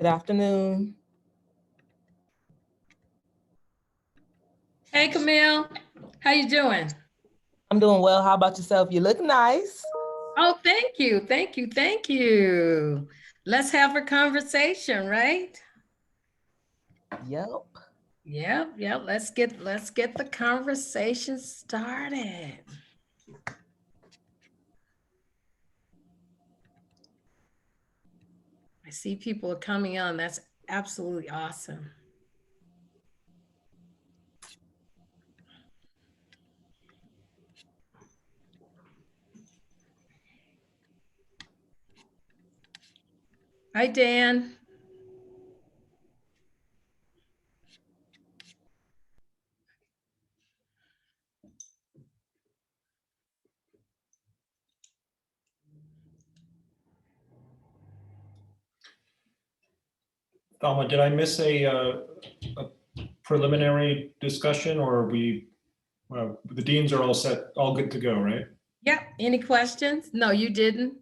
Good afternoon. Hey, Camille, how you doing? I'm doing well. How about yourself? You look nice. Oh, thank you, thank you, thank you. Let's have a conversation, right? Yep. Yep. Let's get the conversation started. I see people are coming on. That's absolutely awesome. Hi, Dan. Thelma, did I miss a preliminary discussion, or are we, the deans are all set, all good to go, right? Yep. Any questions? No, you didn't.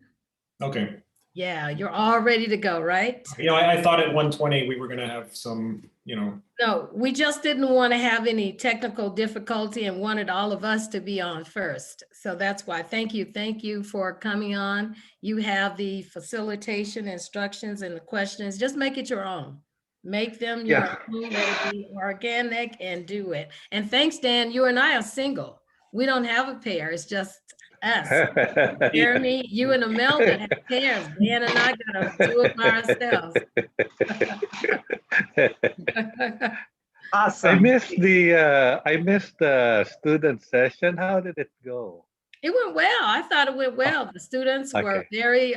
Okay. Yeah, you're all ready to go, right? I thought at 120 we were going to have some, No, we just didn't want to have any technical difficulty and wanted all of us to be on first. So that's why, thank you for coming on. You have the facilitation instructions and the questions, just make it your own. Make them your own, let it be organic and do it. And thanks, Dan, you and I are single. We don't have a pair, it's just us. Jeremy, you and Imelda have pairs. Dan and I gotta do it by ourselves. Awesome. I missed the student session. How did it go? It went well. I thought it went well. The students were very,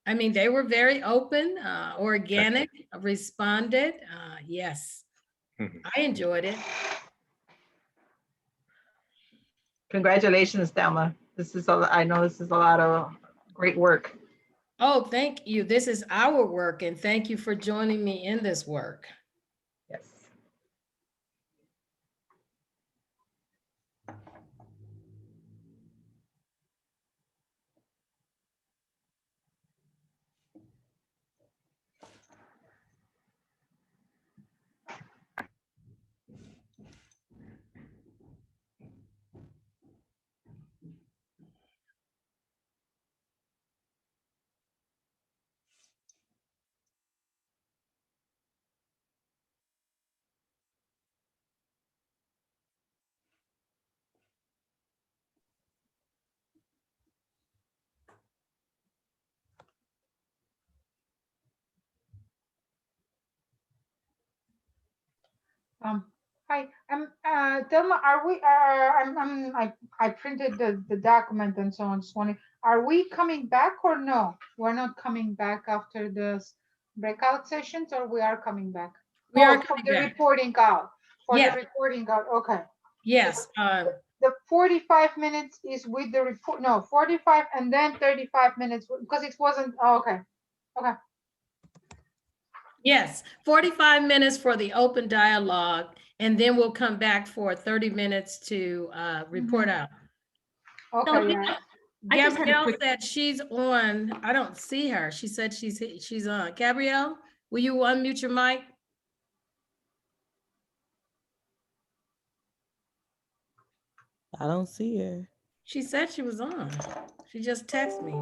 they were very open, organic, responded. Yes, I enjoyed it. Congratulations, Thelma. I know this is a lot of great work. Oh, thank you. This is our work, and thank you for joining me in this work. Yes. Hi, Thelma, are we, I printed the document and so on, just wondering, are we coming back or no? We're not coming back after the breakout sessions, or we are coming back? We are for coming the back. reporting out, Yes. the reporting out, okay. Yes. The 45 minutes is with the report, no, 45 and then 35 minutes, because it wasn't, okay. Yes, 45 minutes for the open dialogue, and then we'll come back for 30 minutes to report out. Okay, yeah. Gabrielle said she's on. I don't see her. She said she's on. Gabrielle, will you unmute your mic? I don't see her. She said she was on. She just texted me.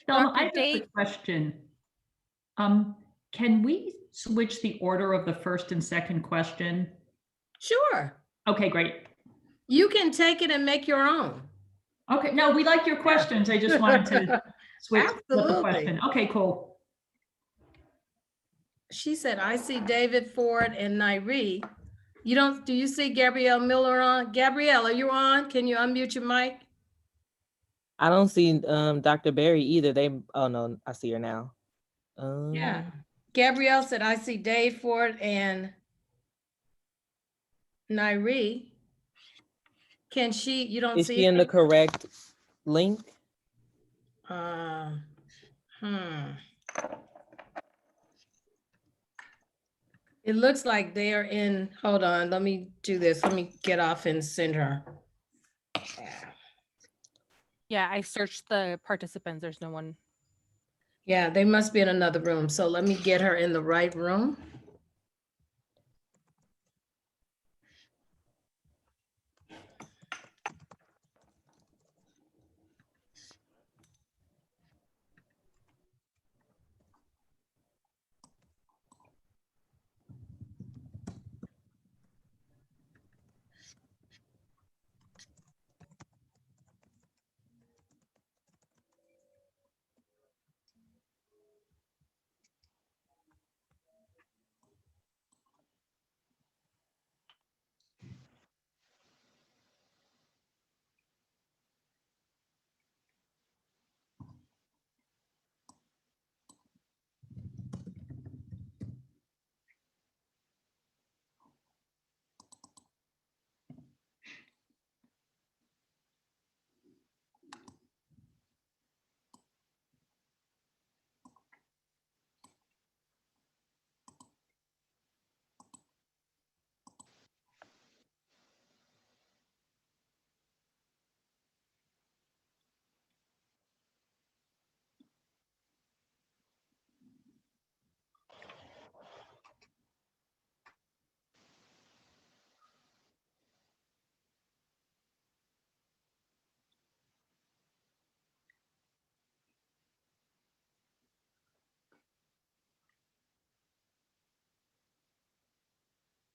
Thelma, I have a quick question. Can we switch the order of the first and second question? Sure. Okay, great. You can take it and make your own. Okay, no, we like your questions. I just wanted to switch the question. Okay, cool. She said, I see David Ford and Nairi. Do you see Gabrielle Miller on? Gabrielle, are you on? Can you unmute your mic? I don't see Dr. Berry either. Oh no, I see her now. Yeah. Gabrielle said, I see Dave Ford and Nairi. Can you don't see? Is she in the correct link? It looks like they are in, hold on, let me do this. Let me get off and send her. Yeah, I searched the participants. There's no one Yeah, they must be in another room. So let me get her in the right room.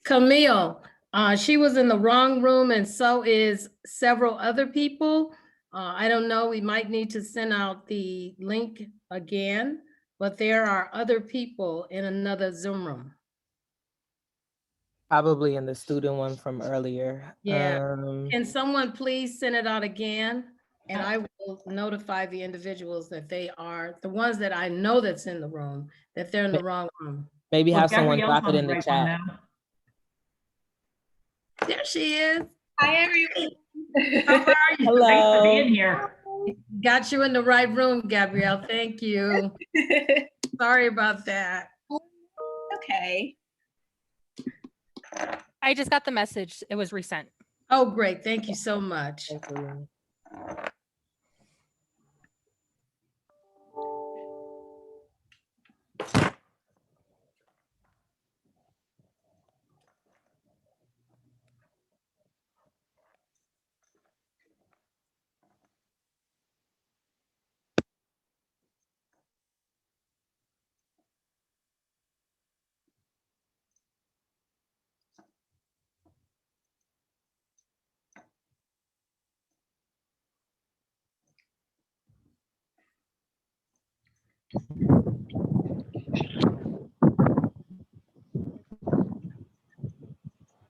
Camille, she was in the wrong room and so is several other people. I don't know, we might need to send out the link again, but there are other people in another Zoom room. Probably in the student one from earlier. Yeah. Can someone please send it out again? And Uh, I will notify the individuals that they are, the ones that I know that's in the room, that they're in the wrong room. Maybe well, have someone Gabrielle's drop it on in the right one chat. now. There she is. Hi, everyone. How are you? Hello. Thanks for being here. Got you in the right room, Gabrielle. Thank you. Sorry about that. Okay. I just got the message. It was resent. Oh, great. Thank you so much. Thanks, Alina.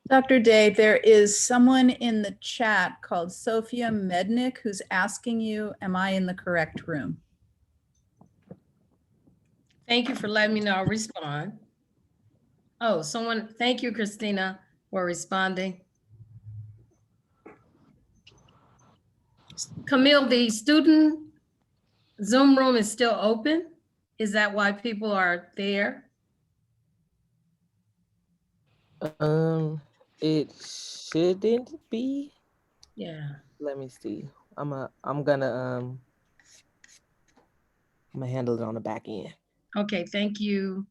Dr. Day, there is someone in the chat called Sophia Mednick who's asking you, am I in the correct room? Thank you for letting me know. I'll respond. Oh, thank you, Christina, for responding. Camille, the student Zoom room is still open? Is that why people are there? It shouldn't be. Yeah. Let me see. I'm gonna handle it on the back end. Okay, thank you.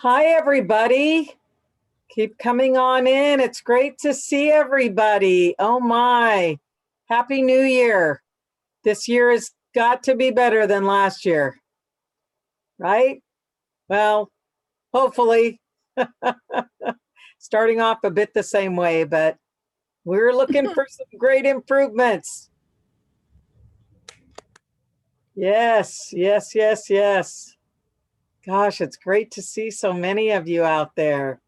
Hi, everybody. Keep coming on in. It's great to see everybody. Oh my, Happy New Year. This year has got to be better than last year, right? Well, hopefully. Starting off a bit the same way, but we're looking for some great improvements. Yes, yes, yes, yes. Gosh, it's great to see so many of you out there.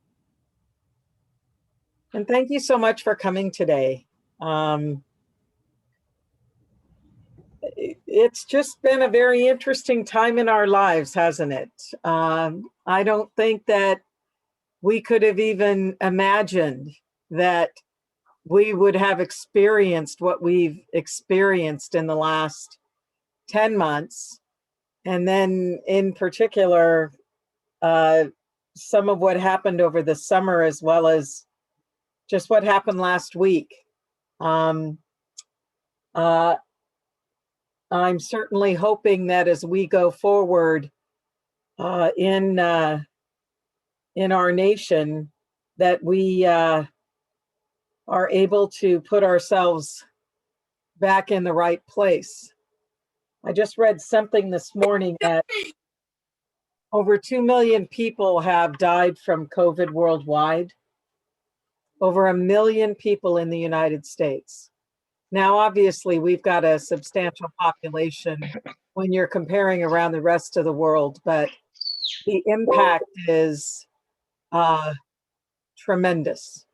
And thank you so much for coming today. It's just been a very interesting time in our lives, hasn't it? I don't think that we could have even imagined that we would have experienced what we've experienced in the last 10 months. And then in particular, some of what happened over the summer, as well as just what happened last week. I'm certainly hoping that as we go forward in our nation, that we are able to put ourselves back in the right place. I just read something this morning that over 2 million people have died from COVID worldwide, over 1 million people in the United States. Now, obviously, we've got a substantial population when you're comparing around the rest of the world, but the impact is tremendous.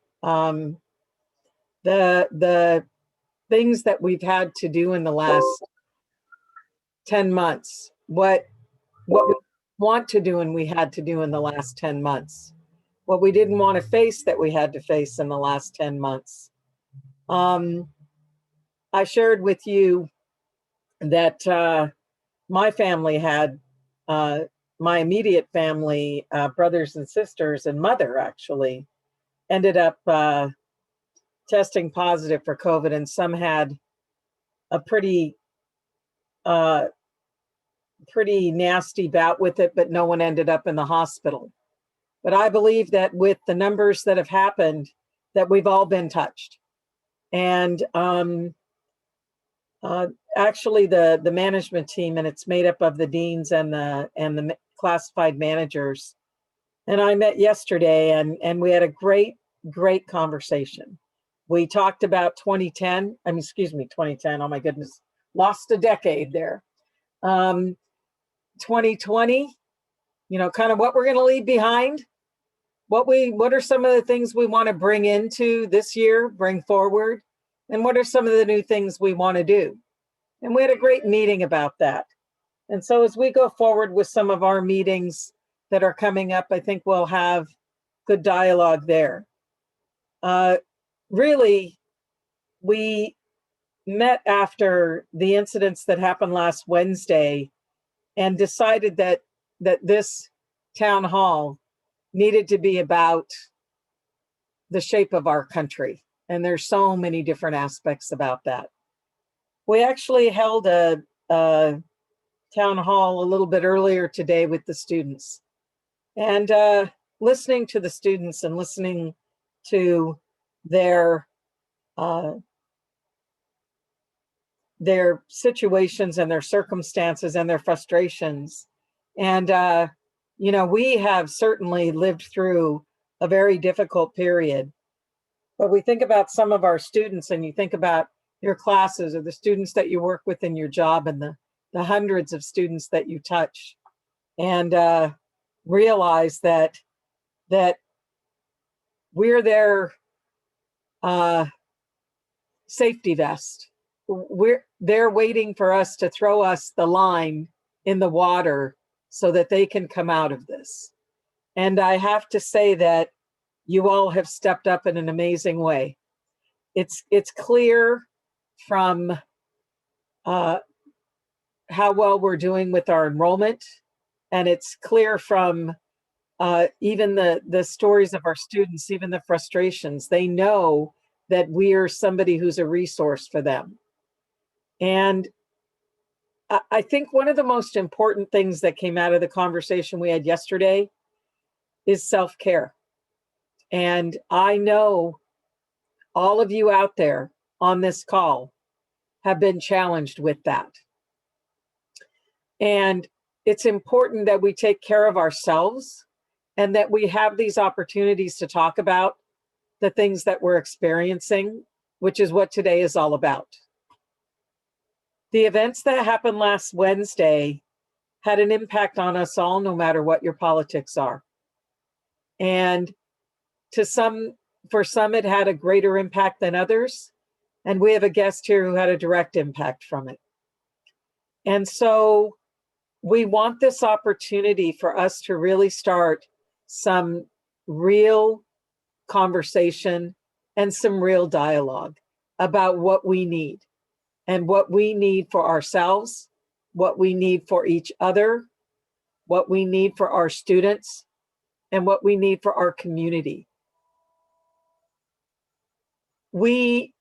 The things that we've had to do in the last 10 months, what we want to do and we had to do in the last 10 months, what we didn't want to face that we had to face in the last 10 months. I shared with you that my family had, my immediate family, brothers and sisters and mother actually, ended up testing positive for COVID, and some had a pretty nasty bout with it, but no one ended up in the hospital. But I believe that with the numbers that have happened, that we've all been touched. And actually the management team, and it's made up of the deans and the classified managers. And I met yesterday and we had a great conversation. We talked about 2010, 2010, oh my goodness, lost a decade there. 2020, kind of what we're gonna leave behind, what are some of the things we wanna bring into this year, bring forward, and what are some of the new things we wanna do? And we had a great meeting about that. And so as we go forward with some of our meetings that are coming up, I think we'll have good dialogue there. Really, we met after the incidents that happened last Wednesday and decided that this town hall needed to be about the shape of our country. And there's so many different aspects about that. We actually held a town hall a little bit earlier today with the students, and listening to the students and listening to their situations and their circumstances and their frustrations. And we have certainly lived through a very difficult period. But we think about some of our students, and you think about your classes or the students that you work with in your job, and the hundreds of students that you touch, and realize that we're their safety vest. They're waiting for us to throw us the line in the water so that they can come out of this. And I have to say that you all have stepped up in an amazing way. It's clear from how well we're doing with our enrollment, and it's clear from even the stories of our students, even the frustrations. They know that we are somebody who's a resource for them. And I think one of the most important things that came out of the conversation we had yesterday is self-care. And I know all of you out there on this call have been challenged with that. And it's important that we take care of ourselves and that we have these opportunities to talk about the things that we're experiencing, which is what today is all about. The events that happened last Wednesday had an impact on us all, no matter what your politics are. And for some, it had a greater impact than others. And we have a guest here who had a direct impact from it. And so we want this opportunity for us to really start some real conversation and some real dialogue about what we need and what we need for ourselves, what we need for each other, what we need for our students, and what we need for our community. We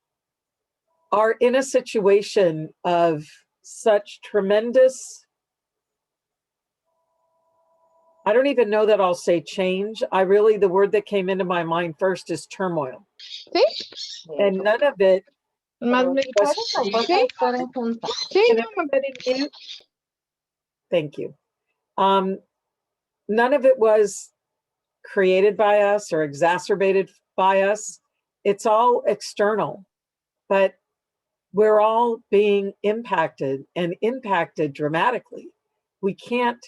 are in a situation of such tremendous, I don't even know that I'll say change. The word that came into my mind first is turmoil. And none of it Thank you. None of it was created by us or exacerbated by us. It's all external, but we're all being impacted and impacted dramatically. We can't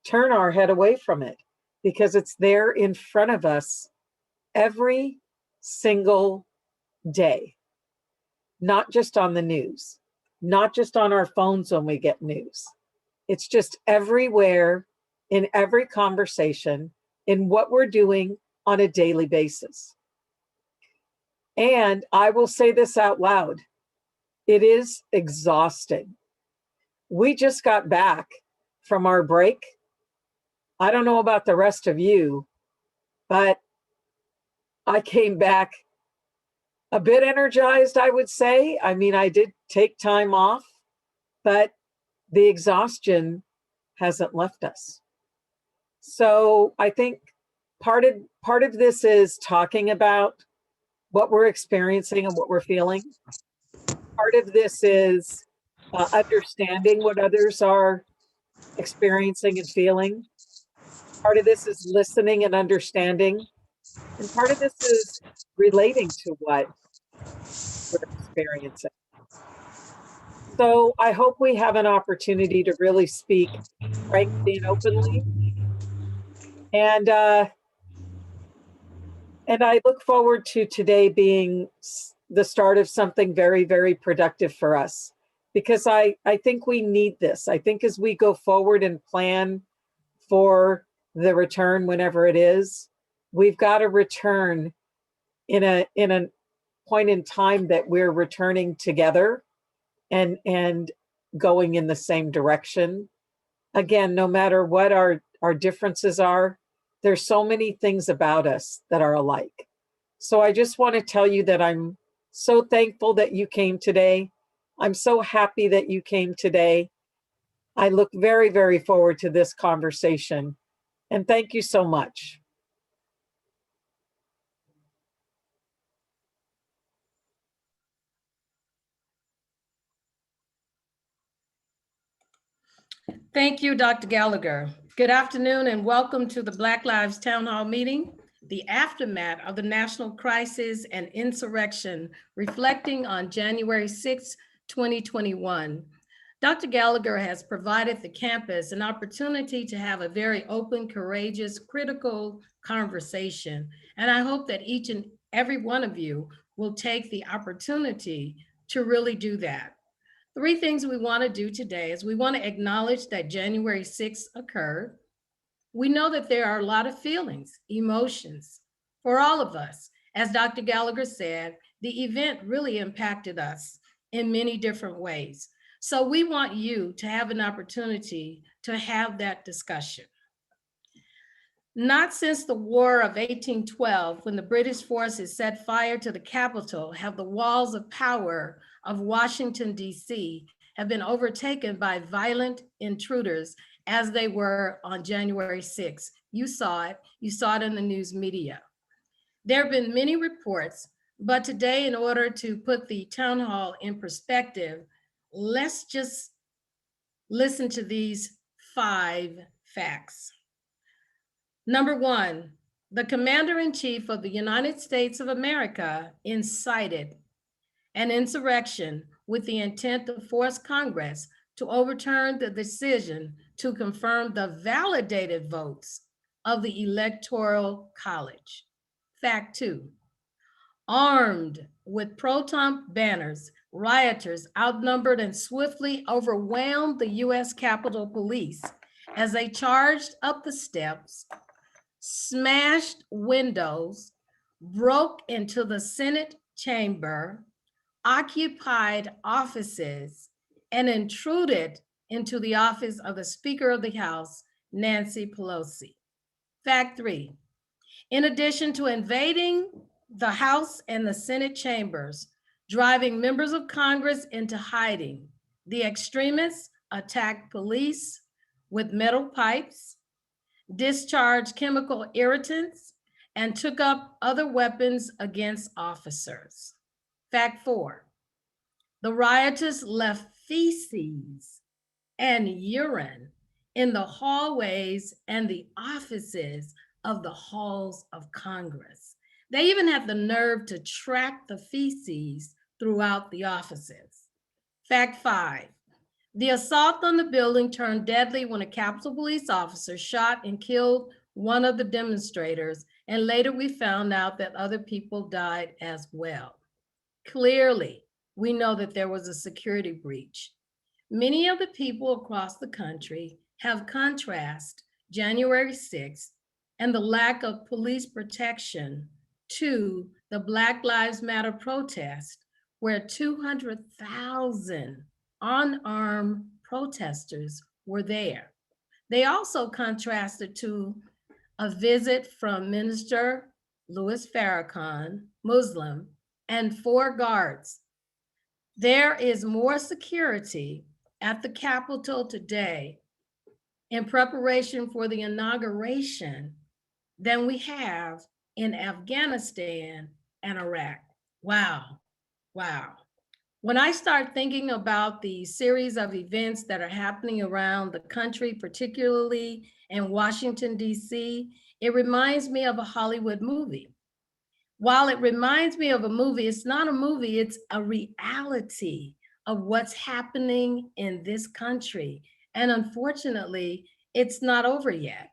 turn our head away from it because it's there in front of us every single day, not just on the news, not just on our phones when we get news. It's just everywhere, in every conversation, in what we're doing on a daily basis. And I will say this out loud, it is exhausting. We just got back from our break. I don't know about the rest of you, but I came back a bit energized, I would say. I mean, I did take time off, but the exhaustion hasn't left us. So I think part of this is talking about what we're experiencing and what we're feeling. Part of this is understanding what others are experiencing and feeling. Part of this is listening and understanding. And part of this is relating to what we're experiencing. So I hope we have an opportunity to really speak frankly and openly. And I look forward to today being the start of something very, very productive for us, because I think we need this. I think as we go forward and plan for the return, whenever it is, we've got to return in a point in time that we're returning together and going in the same direction. Again, no matter what our differences are, there's so many things about us that are alike. So I just want to tell you that I'm so thankful that you came today. I'm so happy that you came today. I look very, very forward to this conversation. And thank you so much. Thank you, Dr. Gallagher. Good afternoon and welcome to the Black Lives Town Hall meeting, the aftermath of the national crisis and insurrection, reflecting on January 6, 2021. Dr. Gallagher has provided the campus an opportunity to have a very open, courageous, critical conversation. And I hope that each and every one of you will take the opportunity to really do that. 3 things we want to do today is we want to acknowledge that January 6th occurred. We know that there are a lot of feelings, emotions for all of us. As Dr. Gallagher said, the event really impacted us in many different ways. So we want you to have an opportunity to have that discussion. Not since the War of 1812, when the British forces set fire to the Capitol, have the walls of power of Washington, D.C. have been overtaken by violent intruders as they were on January 6th. You saw it in the news media. There have been many reports, but today, in order to put the town hall in perspective, let's just listen to these 5 facts. Number 1, the Commander-in-Chief of the United States of America incited an insurrection with the intent to force Congress to overturn the decision to confirm the validated votes of the Electoral College. Fact 2, armed with pro-Trump banners, rioters outnumbered and swiftly overwhelmed the US Capitol Police as they charged up the steps, smashed windows, broke into the Senate chamber, occupied offices, and intruded into the office of the Speaker of the House, Nancy Pelosi. Fact 3, in addition to invading the House and the Senate chambers, driving members of Congress into hiding, the extremists attacked police with metal pipes, discharged chemical irritants, and took up other weapons against officers. Fact 4, the rioters left feces and urine in the hallways and the offices of the halls of Congress. They even had the nerve to track the feces throughout the offices. Fact 5, the assault on the building turned deadly when a Capitol Police officer shot and killed one of the demonstrators, and later we found out that other people died as well. Clearly, we know that there was a security breach. Many of the people across the country have contrasted January 6th and the lack of police protection to the Black Lives Matter protest, where 200,000 unarmed protesters were there. They also contrasted to a visit from Minister Louis Farrakhan, Muslim, and 4 guards. There is more security at the Capitol today in preparation for the inauguration than we have in Afghanistan and Iraq. Wow, wow. When I start thinking about the series of events that are happening around the country, particularly in Washington, D.C., it reminds me of a Hollywood movie. While it reminds me of a movie, it's not a movie, it's a reality of what's happening in this country. And unfortunately, it's not over yet.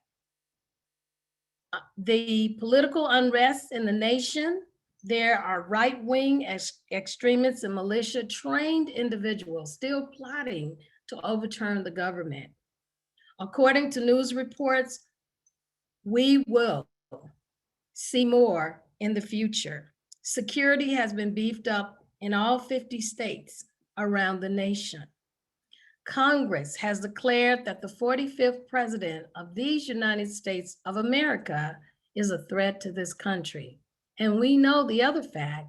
The political unrest in the nation, there are right-wing extremists and militia trained individuals still plotting to overturn the government. According to news reports, we will see more in the future. Security has been beefed up in all 50 states around the nation. Congress has declared that the 45th president of these United States of America is a threat to this country. And we know the other fact,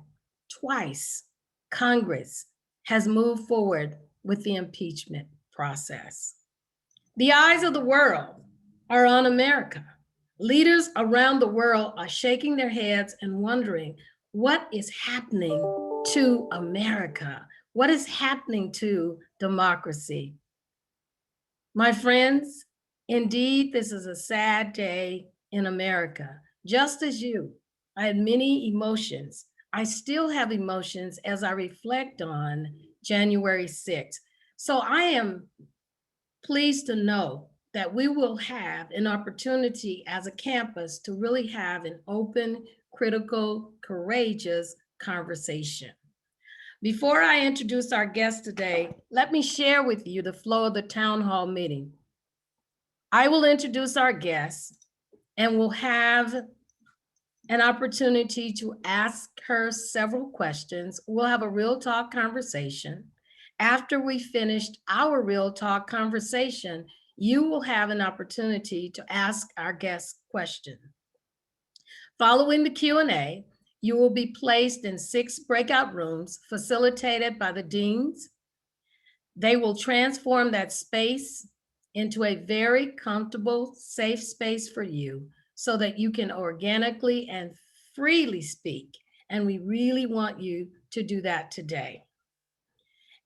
twice Congress has moved forward with the impeachment process. The eyes of the world are on America. Leaders around the world are shaking their heads and wondering what is happening to America? What is happening to democracy? My friends, indeed, this is a sad day in America. Just as you, I had many emotions. I still have emotions as I reflect on January 6th. So I am pleased to know that we will have an opportunity as a campus to really have an open, critical, courageous conversation. Before I introduce our guest today, let me share with you the flow of the town hall meeting. I will introduce our guest and we'll have an opportunity to ask her several questions. We'll have a real talk conversation. After we finished our real talk conversation, you will have an opportunity to ask our guest questions. Following the Q&A, you will be placed in 6 breakout rooms facilitated by the deans. They will transform that space into a very comfortable, safe space for you so that you can organically and freely speak. And we really want you to do that today.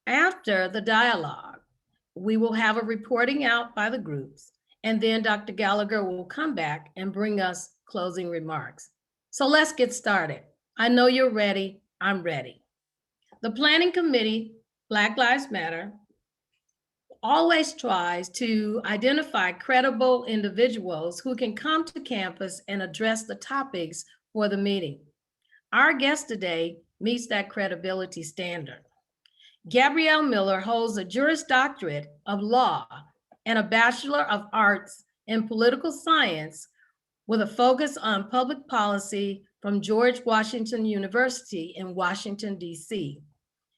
After the dialogue, we will have a reporting out by the groups, and then Dr. Gallagher will come back and bring us closing remarks. So let's get started. I know you're ready. I'm ready. The Planning Committee, Black Lives Matter, always tries to identify credible individuals who can come to campus and address the topics for the meeting. Our guest today meets that credibility standard. Gabrielle Miller holds a Juris Doctorate of Law and a Bachelor of Arts in Political Science with a focus on public policy from George Washington University in Washington, D.C.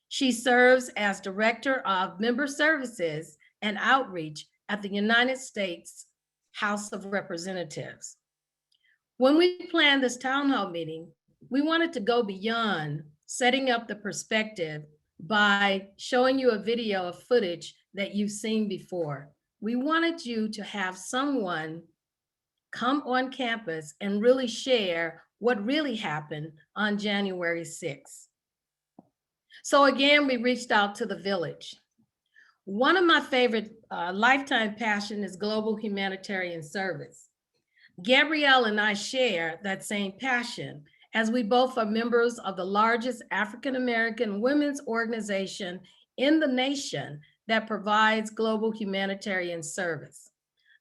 She serves as Director of Member Services and Outreach at the United States House of Representatives. When we planned this town hall meeting, we wanted to go beyond setting up the perspective by showing you a video of footage that you've seen before. We wanted you to have someone come on campus and really share what really happened on January 6th. So again, we reached out to the village. One of my favorite lifetime passion is global humanitarian service. Gabrielle and I share that same passion, as we both are members of the largest African-American women's organization in the nation that provides global humanitarian service.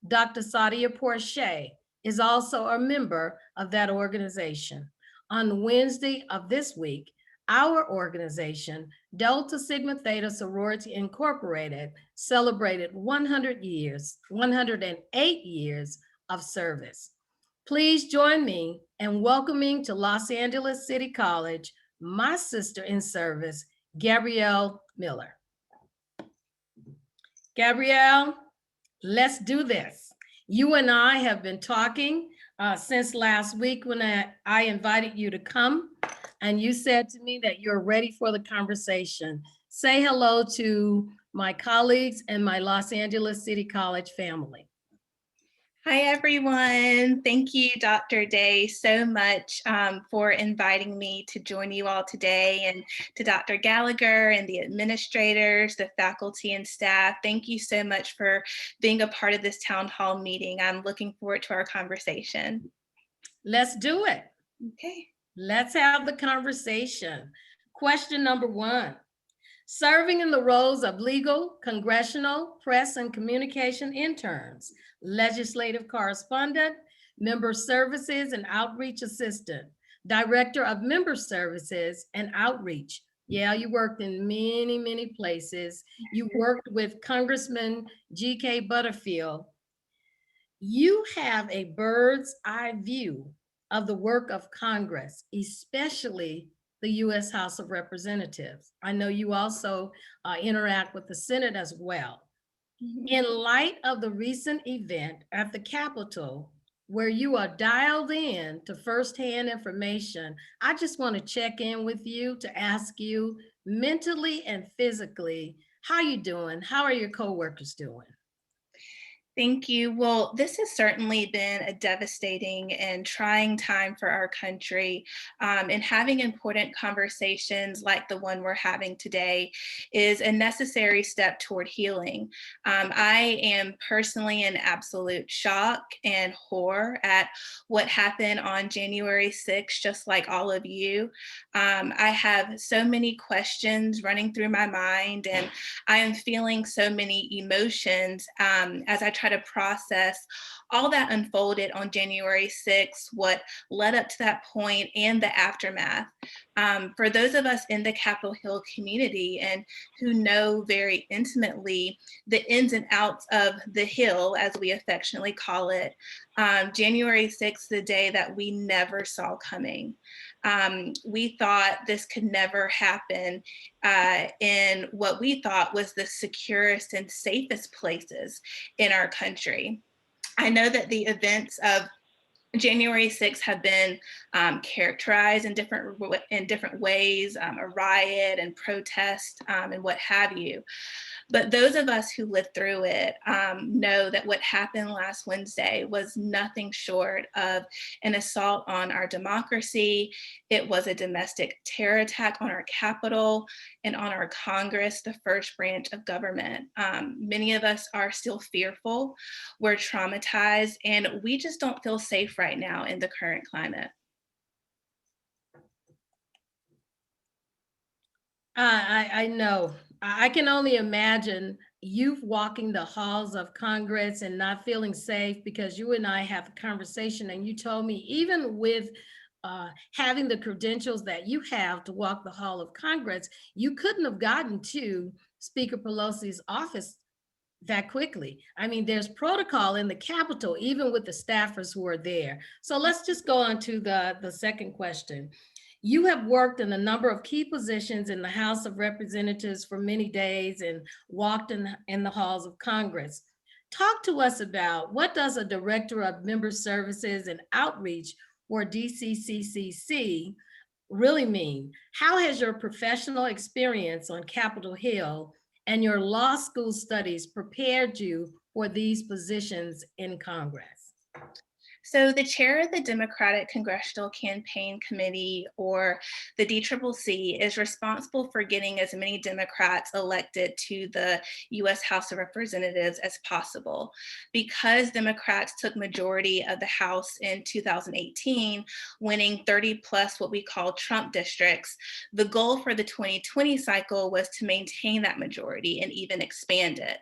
Dr. Sadia Porche is also a member of that organization. On Wednesday of this week, our organization, Delta Sigma Theta Sorority Incorporated, celebrated 108 years of service. Please join me in welcoming to Los Angeles City College, my sister in service, Gabrielle Miller. Gabrielle, let's do this. You and I have been talking since last week when I invited you to come, and you said to me that you're ready for the conversation. Say hello to my colleagues and my Los Angeles City College family. Hi, everyone. Thank you, Dr. Day, so much for inviting me to join you all today, and to Dr. Gallagher and the administrators, the faculty and staff. Thank you so much for being a part of this town hall meeting. I'm looking forward to our conversation. Let's do it. Okay. Let's have the conversation. Question number one. Serving in the roles of legal, congressional, press, and communication interns, legislative correspondent, member services and outreach assistant, director of member services and outreach. Yeah, you worked in many, many places. You worked with Congressman G.K. Butterfield. You have a bird's eye view of the work of Congress, especially the U.S. House of Representatives. I know you also interact with the Senate as well. Mm-hmm. In light of the recent event at the Capitol, where you are dialed in to firsthand information, I just want to check in with you to ask you mentally and physically, how you doing? How are your coworkers doing? Thank you. Well, this has certainly been a devastating and trying time for our country, and having important conversations like the one we're having today is a necessary step toward healing. I am personally in absolute shock and horror at what happened on January 6th, just like all of you. I have so many questions running through my mind, and I am feeling so many emotions as I try to process all that unfolded on January 6th, what led up to that point, and the aftermath. For those of us in the Capitol Hill community and who know very intimately the ins and outs of the Hill, as we affectionately call it, January 6th, the day that we never saw coming. We thought this could never happen in what we thought was the securest and safest places in our country. I know that the events of January 6th have been characterized in different ways, a riot and protest and what have you. But those of us who lived through it know that what happened last Wednesday was nothing short of an assault on our democracy. It was a domestic terror attack on our Capitol and on our Congress, the first branch of government. Many of us are still fearful, we're traumatized, and we just don't feel safe right now in the current climate. I know. I can only imagine you walking the halls of Congress and not feeling safe, because you and I have a conversation and you told me even with having the credentials that you have to walk the hall of Congress, you couldn't have gotten to Speaker Pelosi's office that quickly. I mean, there's protocol in the Capitol, even with the staffers who are there. So let's just go on to the second question. You have worked in a number of key positions in the House of Representatives for many days and walked in the halls of Congress. Talk to us about, what does a Director of Member Services and Outreach, or DCCCC, really mean? How has your professional experience on Capitol Hill and your law school studies prepared you for these positions in Congress? So the chair of the Democratic Congressional Campaign Committee, or the DCCC, is responsible for getting as many Democrats elected to the US House of Representatives as possible. Because Democrats took majority of the House in 2018, winning 30 plus what we call Trump districts, the goal for the 2020 cycle was to maintain that majority and even expand it.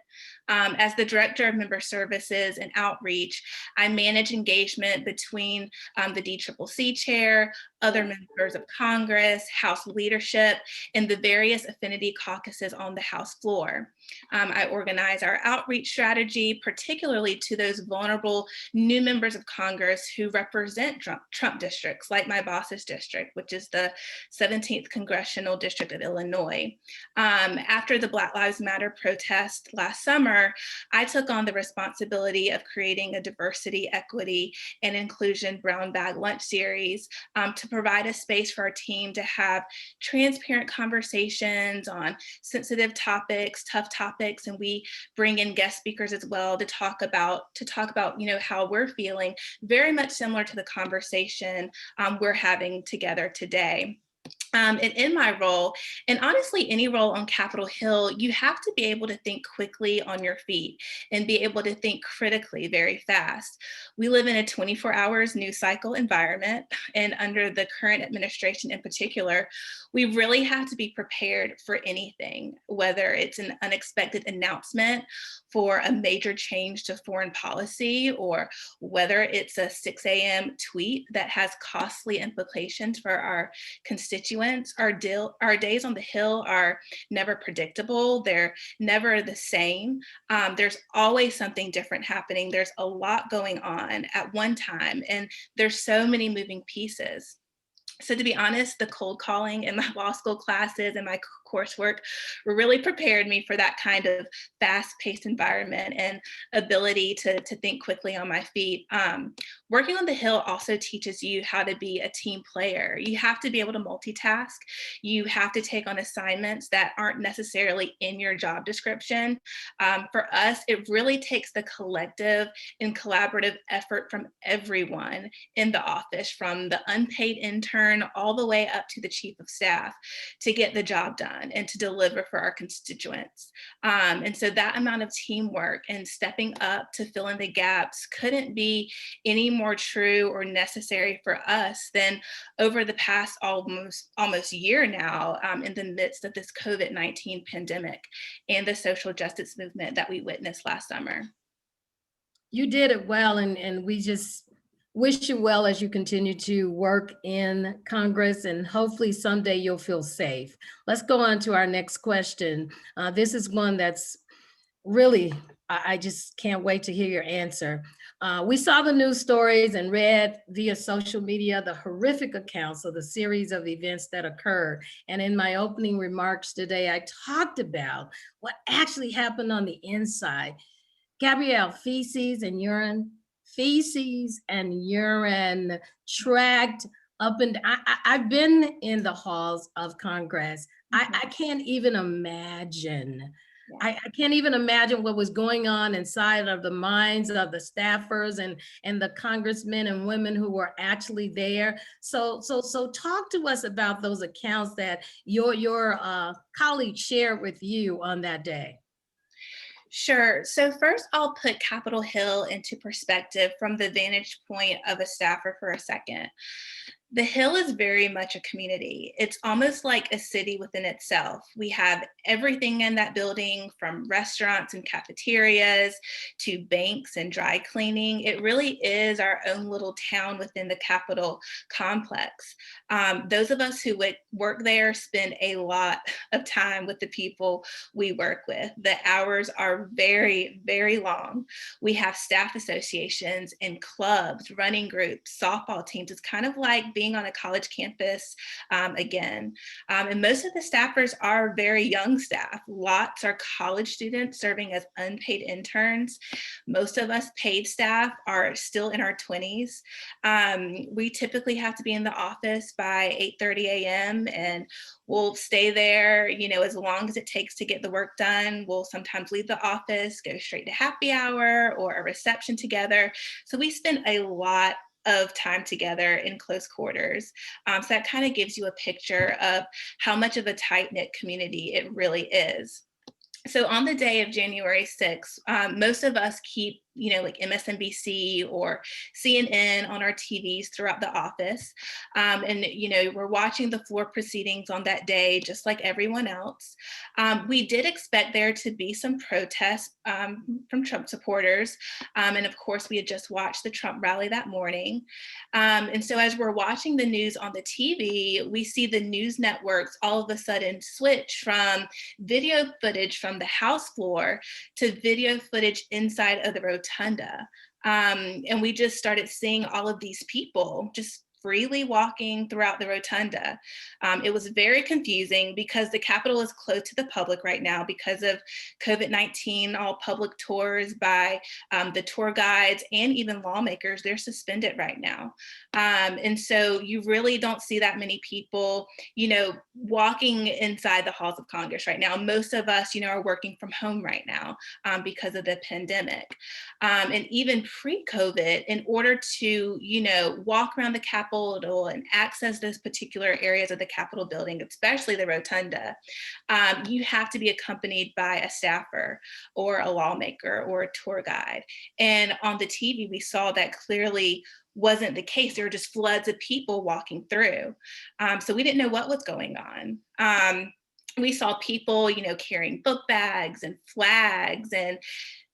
As the Director of Member Services and Outreach, I manage engagement between the DCCC chair, other members of Congress, House leadership, and the various affinity caucuses on the House floor. I organize our outreach strategy, particularly to those vulnerable new members of Congress who represent Trump districts, like my boss's district, which is the 17th Congressional District of Illinois. After the Black Lives Matter protest last summer, I took on the responsibility of creating a diversity, equity, and inclusion brown bag lunch series to provide a space for our team to have transparent conversations on sensitive topics, tough topics, and we bring in guest speakers as well to talk about how we're feeling, very much similar to the conversation we're having together today. And in my role, and honestly, any role on Capitol Hill, you have to be able to think quickly on your feet and be able to think critically very fast. We live in a 24 hours news cycle environment, and under the current administration in particular, we really have to be prepared for anything, whether it's an unexpected announcement for a major change to foreign policy, or whether it's a 6 a.m. tweet that has costly implications for our constituents. Our days on the Hill are never predictable. They're never the same. There's always something different happening. There's a lot going on at one time, and there's so many moving pieces. So to be honest, the cold calling in my law school classes and my coursework really prepared me for that kind of fast-paced environment and ability to think quickly on my feet. Working on the Hill also teaches you how to be a team player. You have to be able to multitask. You have to take on assignments that aren't necessarily in your job description. For us, it really takes the collective and collaborative effort from everyone in the office, from the unpaid intern all the way up to the chief of staff, to get the job done and to deliver for our constituents. And so that amount of teamwork and stepping up to fill in the gaps couldn't be any more true or necessary for us than over the past almost year now, in the midst of this COVID-19 pandemic and the social justice movement that we witnessed last summer. You did it well, and we just wish you well as you continue to work in Congress, and hopefully someday you'll feel safe. Let's go on to our next question. This is one that's really, I just can't wait to hear your answer. We saw the news stories and read via social media the horrific accounts of the series of events that occurred. And in my opening remarks today, I talked about what actually happened on the inside. Gabrielle, feces and urine tracked up and I've been in the halls of Congress. I can't even imagine I can't even imagine what was going on inside of the minds of the staffers and the congressmen and women who were actually there. So talk to us about those accounts that your colleagues shared with you on that day. Sure. So first, I'll put Capitol Hill into perspective from the vantage point of a staffer for a second. The Hill is very much a community. It's almost like a city within itself. We have everything in that building, from restaurants and cafeterias to banks and dry cleaning. It really is our own little town within the Capitol complex. Those of us who work there spend a lot of time with the people we work with. The hours are very, very long. We have staff associations and clubs, running groups, softball teams. It's kind of like being on a college campus again. And most of the staffers are very young staff. Lots are college students serving as unpaid interns. Most of us paid staff are still in our 20s. We typically have to be in the office by 8:30 a.m. and we'll stay there, as long as it takes to get the work done. We'll sometimes leave the office, go straight to happy hour or a reception together. So we spend a lot of time together in close quarters. So that kind of gives you a picture of how much of a tight-knit community it really is. So on the day of January 6th, most of us keep like MSNBC or CNN on our TVs throughout the office. And, we're watching the floor proceedings on that day, just like everyone else. We did expect there to be some protests from Trump supporters. And of course, we had just watched the Trump rally that morning. And so as we're watching the news on the TV, we see the news networks all of a sudden switch from video footage from the House floor to video footage inside of the rotunda. And we just started seeing all of these people just freely walking throughout the rotunda. It was very confusing because the Capitol is closed to the public right now because of COVID-19. All public tours by the tour guides and even lawmakers, they're suspended right now. And so you really don't see that many people, walking inside the halls of Congress right now. Most of us, are working from home right now because of the pandemic. And even pre-COVID, in order to, walk around the Capitol and access those particular areas of the Capitol building, especially the rotunda, you have to be accompanied by a staffer or a lawmaker or a tour guide. And on the TV, we saw that clearly wasn't the case. There were just floods of people walking through. So we didn't know what was going on. We saw people, carrying book bags and flags, and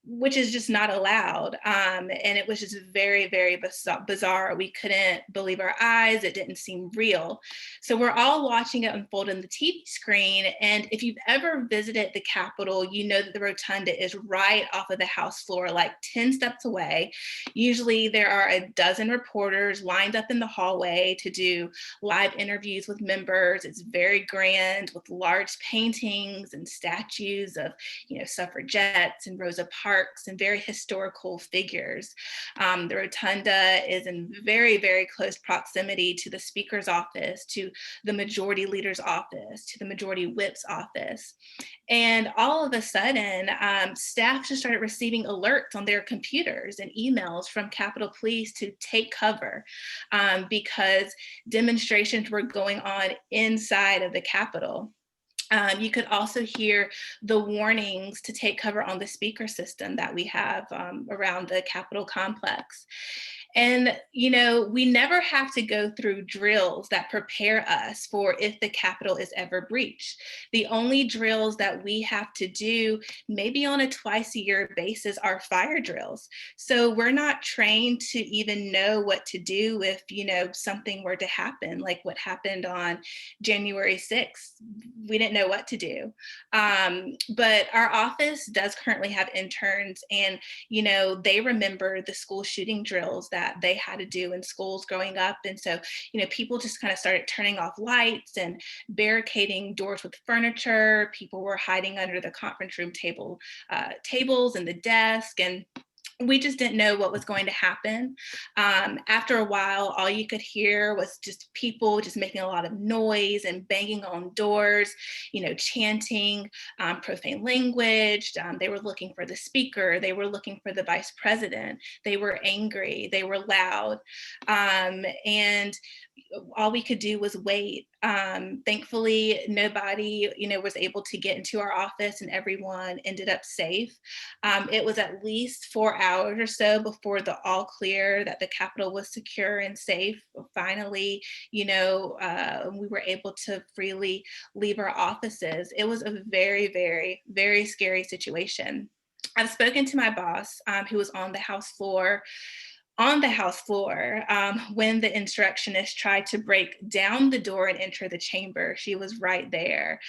which is just not allowed. And it was just very, very bizarre. We couldn't believe our eyes. It didn't seem real. So we're all watching it unfold on the TV screen. And if you've ever visited the Capitol, you know that the rotunda is right off of the House floor, like 10 steps away. Usually there are a dozen reporters lined up in the hallway to do live interviews with members. It's very grand with large paintings and statues of, suffragettes and Rosa Parks and very historical figures. The rotunda is in very, very close proximity to the Speaker's office, to the Majority Leader's office, to the Majority Whip's office. And all of a sudden, staff just started receiving alerts on their computers and emails from Capitol Police to take cover because demonstrations were going on inside of the Capitol. You could also hear the warnings to take cover on the speaker system that we have around the Capitol complex. And, we never have to go through drills that prepare us for if the Capitol is ever breached. The only drills that we have to do, maybe on a twice-a-year basis, are fire drills. So we're not trained to even know what to do if, something were to happen, like what happened on January 6th. We didn't know what to do. But our office does currently have interns, and, they remember the school shooting drills that they had to do in schools growing up. And so, people just kind of started turning off lights and barricading doors with furniture. People were hiding under the conference room tables and the desk. And we just didn't know what was going to happen. After a while, all you could hear was just people just making a lot of noise and banging on doors, chanting profane language. They were looking for the speaker. They were looking for the vice president. They were angry. They were loud. And all we could do was wait. Thankfully, nobody, was able to get into our office, and everyone ended up safe. It was at least 4 hours or so before the all clear that the Capitol was secure and safe. Finally, we were able to freely leave our offices. It was a very, very, very scary situation. I've spoken to my boss, who was on the House floor when the insurrectionists tried to break down the door and enter the chamber. She was right there.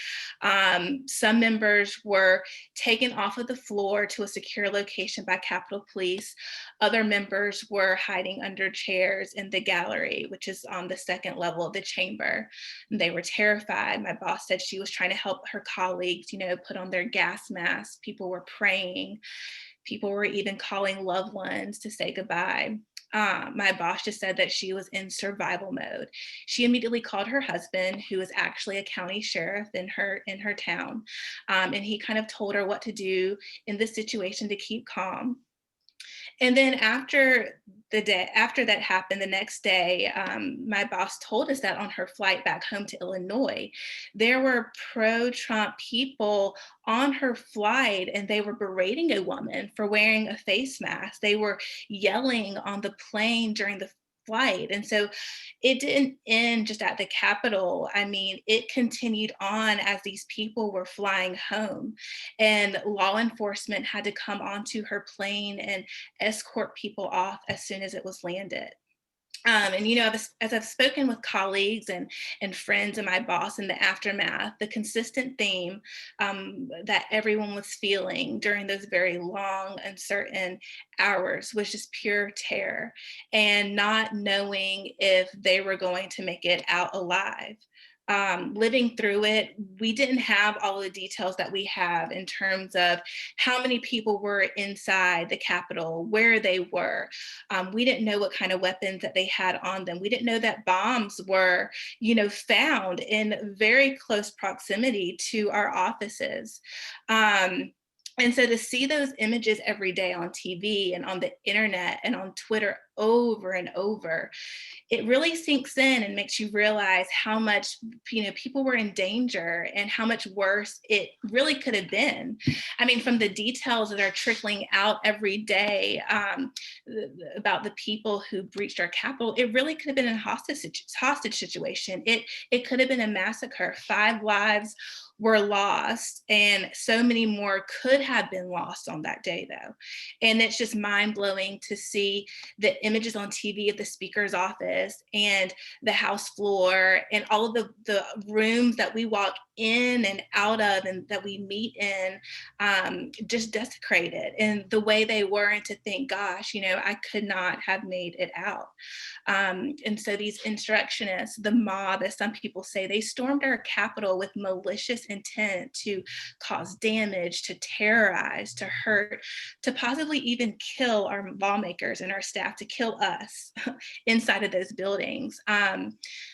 Some members were taken off of the floor to a secure location by Capitol Police. Other members were hiding under chairs in the gallery, which is on the second level of the chamber. And they were terrified. My boss said she was trying to help her colleagues, put on their gas masks. People were praying. People were even calling loved ones to say goodbye. My boss just said that she was in survival mode. She immediately called her husband, who is actually a county sheriff in her town. And he kind of told her what to do in this situation to keep calm. And then after that happened, the next day, my boss told us that on her flight back home to Illinois, there were pro-Trump people on her flight, and they were berating a woman for wearing a face mask. They were yelling on the plane during the flight. And so it didn't end just at the Capitol. I mean, it continued on as these people were flying home, and law enforcement had to come onto her plane and escort people off as soon as it was landed. And as I've spoken with colleagues and friends and my boss in the aftermath, the consistent theme that everyone was feeling during those very long, uncertain hours was just pure terror and not knowing if they were going to make it out alive. Living through it, we didn't have all the details that we have in terms of how many people were inside the Capitol, where they were. We didn't know what kind of weapons that they had on them. We didn't know that bombs were, found in very close proximity to our offices. And so to see those images every day on TV and on the internet and on Twitter over and over, it really sinks in and makes you realize how much, people were in danger and how much worse it really could have been. I mean, from the details that are trickling out every day about the people who breached our Capitol, it really could have been a hostage situation. It could have been a massacre. 5 lives were lost, and so many more could have been lost on that day, though. And it's just mind-blowing to see the images on TV of the speaker's office and the House floor and all of the rooms that we walk in and out of and that we meet in, just desecrated in the way they were, and to think, gosh, I could not have made it out. And so these insurrectionists, the mob, as some people say, they stormed our Capitol with malicious intent to cause damage, to terrorize, to hurt, to possibly even kill our lawmakers and our staff, to kill us inside of those buildings. But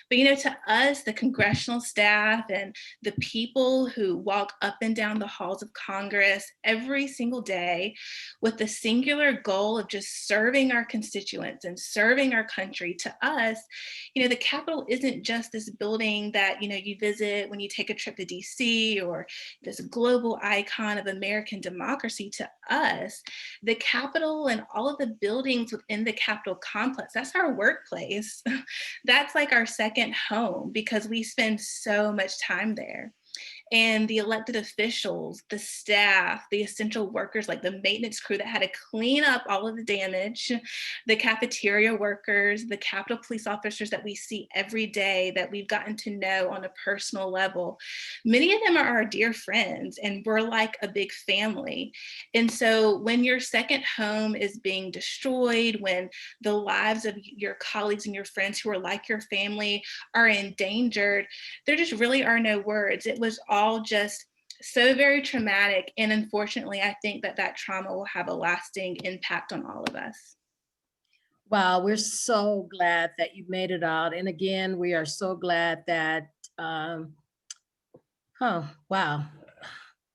to us, the congressional staff and the people who walk up and down the halls of Congress every single day with the singular goal of just serving our constituents and serving our country, to us, the Capitol isn't just this building that, you visit when you take a trip to DC, or this global icon of American democracy. To us, the Capitol and all of the buildings within the Capitol complex, that's our workplace. That's like our second home, because we spend so much time there. And the elected officials, the staff, the essential workers, like the maintenance crew that had to clean up all of the damage, the cafeteria workers, the Capitol police officers that we see every day, that we've gotten to know on a personal level. Many of them are our dear friends, and we're like a big family. And so when your second home is being destroyed, when the lives of your colleagues and your friends who are like your family are endangered, there just really are no words. It was all just so very traumatic. And unfortunately, I think that that trauma will have a lasting impact on all of us. Wow, we're so glad that you made it out. And again, we are so glad that, wow,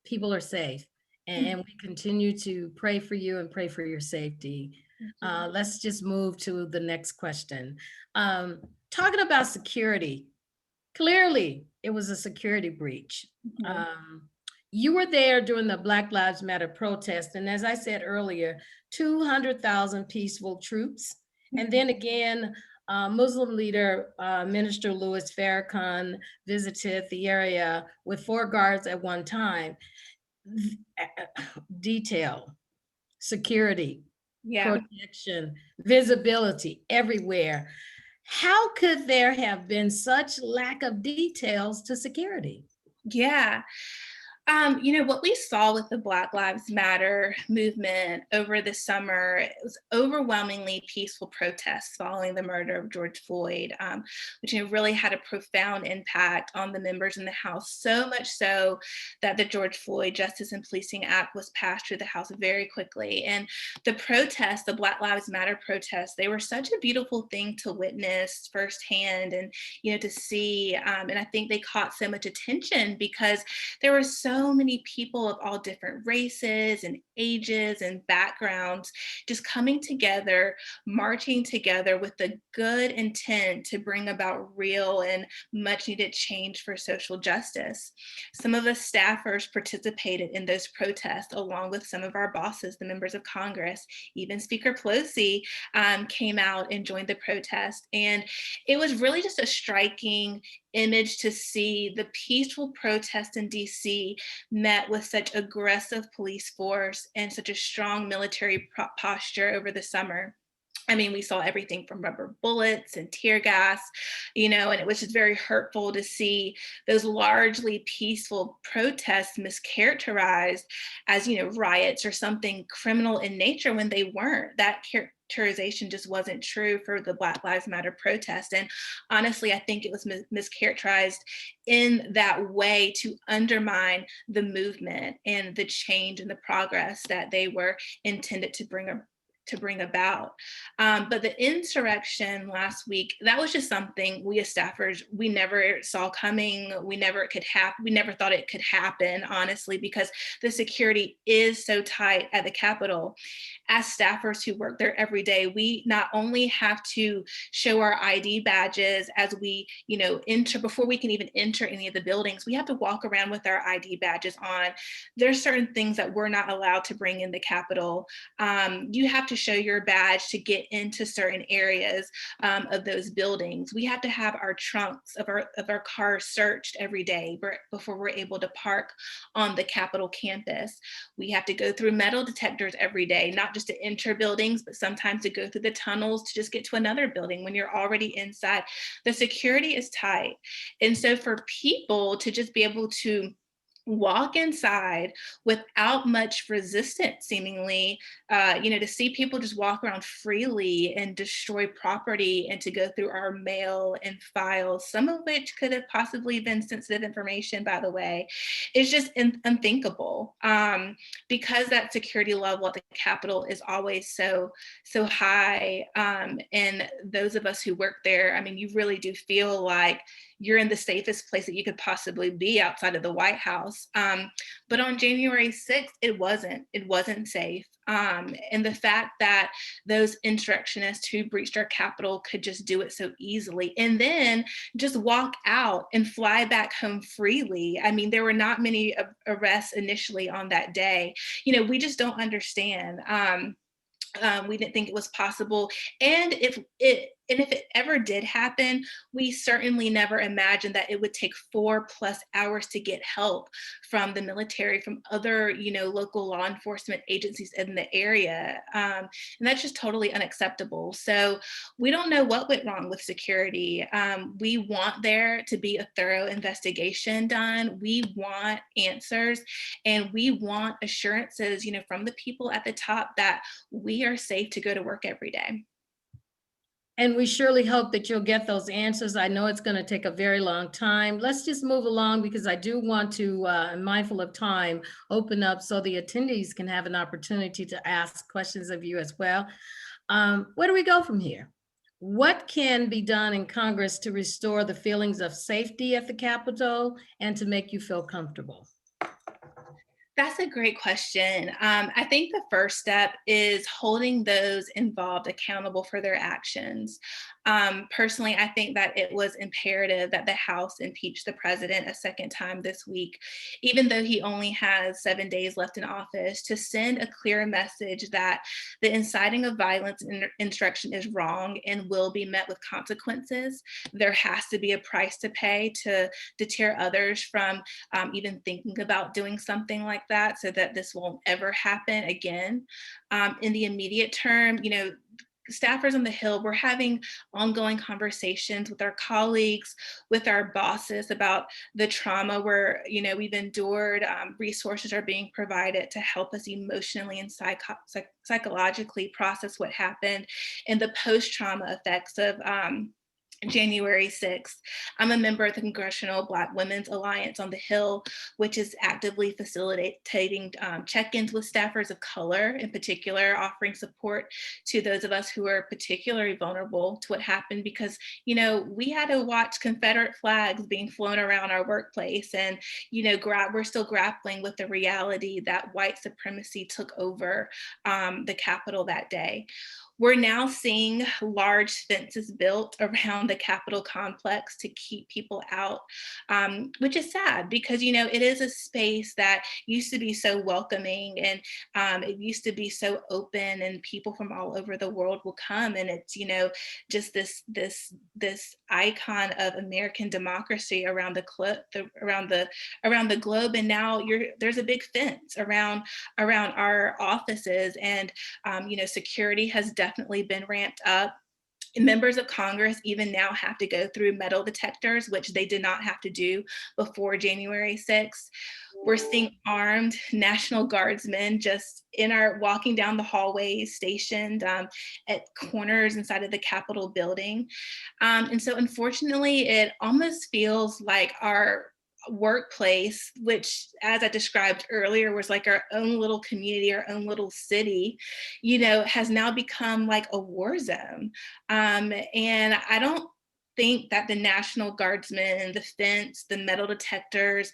people are safe. And we continue to pray for you and pray for your safety. Let's just move to the next question. Talking about security, clearly it was a security breach. You were there during the Black Lives Matter protest. And as I said earlier, 200,000 peaceful troops. And then again, Muslim leader, Minister Louis Farrakhan visited the area with 4 guards at one time. Detail, security, protection, visibility everywhere. How could there have been such lack of details to security? Yeah. You know, what we saw with the Black Lives Matter movement over the summer, it was overwhelmingly peaceful protests following the murder of George Floyd, which really had a profound impact on the members in the House, so much so that the George Floyd Justice and Policing Act was passed through the House very quickly. And the protests, the Black Lives Matter protests, they were such a beautiful thing to witness firsthand and, you know, to see. And I think they caught so much attention because there were so many people of all different races and ages and backgrounds just coming together, marching together with the good intent to bring about real and much needed change for social justice. Some of us staffers participated in those protests along with some of our bosses, the members of Congress. Even Speaker Pelosi came out and joined the protest. And it was really just a striking image to see the peaceful protest in DC met with such aggressive police force and such a strong military posture over the summer. I mean, we saw everything from rubber bullets and tear gas, you know, and it was just very hurtful to see those largely peaceful protests mischaracterized as, you know, riots or something criminal in nature when they weren't. That characterization just wasn't true for the Black Lives Matter protest. And honestly, I think it was mischaracterized in that way to undermine the movement and the change and the progress that they were intended to bring about. But the insurrection last week, that was just something we as staffers, we never saw coming. We never thought it could happen, honestly, because the security is so tight at the Capitol. As staffers who work there every day, we not only have to show our ID badges as we, you know, enter, before we can even enter any of the buildings, we have to walk around with our ID badges on. There's certain things that we're not allowed to bring in the Capitol. You have to show your badge to get into certain areas of those buildings. We have to have our trunks of our cars searched every day before we're able to park on the Capitol campus. We have to go through metal detectors every day, not just to enter buildings, but sometimes to go through the tunnels to just get to another building when you're already inside. The security is tight. And so for people to just be able to walk inside without much resistance, seemingly, you know, to see people just walk around freely and destroy property and to go through our mail and files, some of which could have possibly been sensitive information, by the way, is just unthinkable, because that security level at the Capitol is always so high. And those of us who work there, I mean, you really do feel like you're in the safest place that you could possibly be outside of the White House. But on January 6th, it wasn't safe. And the fact that those insurrectionists who breached our Capitol could just do it so easily and then just walk out and fly back home freely. I mean, there were not many arrests initially on that day. You know, we just don't understand. We didn't think it was possible. And if it ever did happen, we certainly never imagined that it would take 4+ hours to get help from the military, from other, you know, local law enforcement agencies in the area. And that's just totally unacceptable. So we don't know what went wrong with security. We want there to be a thorough investigation done. We want answers, and we want assurances, you know, from the people at the top that we are safe to go to work every day. And we surely hope that you'll get those answers. I know it's going to take a very long time. Let's just move along because I do want to, mindful of time, open up so the attendees can have an opportunity to ask questions of you as well. Where do we go from here? What can be done in Congress to restore the feelings of safety at the Capitol and to make you feel comfortable? That's a great question. I think the first step is holding those involved accountable for their actions. Personally, I think that it was imperative that the House impeach the president a second time this week, even though he only has 7 days left in office, to send a clear message that the inciting of violence and insurrection is wrong and will be met with consequences. There has to be a price to pay to deter others from even thinking about doing something like that, so that this won't ever happen again. In the immediate term, staffers on the Hill, we're having ongoing conversations with our colleagues, with our bosses about the trauma we've endured. Resources are being provided to help us emotionally and psychologically process what happened and the post-trauma effects of January 6th. I'm a member of the Congressional Black Women's Alliance on the Hill, which is actively facilitating check-ins with staffers of color, in particular, offering support to those of us who are particularly vulnerable to what happened, because, we had to watch Confederate flags being flown around our workplace, and, we're still grappling with the reality that white supremacy took over the Capitol that day. We're now seeing large fences built around the Capitol complex to keep people out, which is sad because, it is a space that used to be so welcoming, and it used to be so open, and people from all over the world will come, and it's, just this icon of American democracy around the globe. And now there's a big fence around our offices, and security has definitely been ramped up. Members of Congress even now have to go through metal detectors, which they did not have to do before January 6th. We're seeing armed National Guardsmen just walking down the hallways, stationed at corners inside of the Capitol building. And so unfortunately, it almost feels like our workplace, which, as I described earlier, was like our own little community, our own little city, has now become like a war zone. And I don't think that the National Guardsmen, the fence, the metal detectors,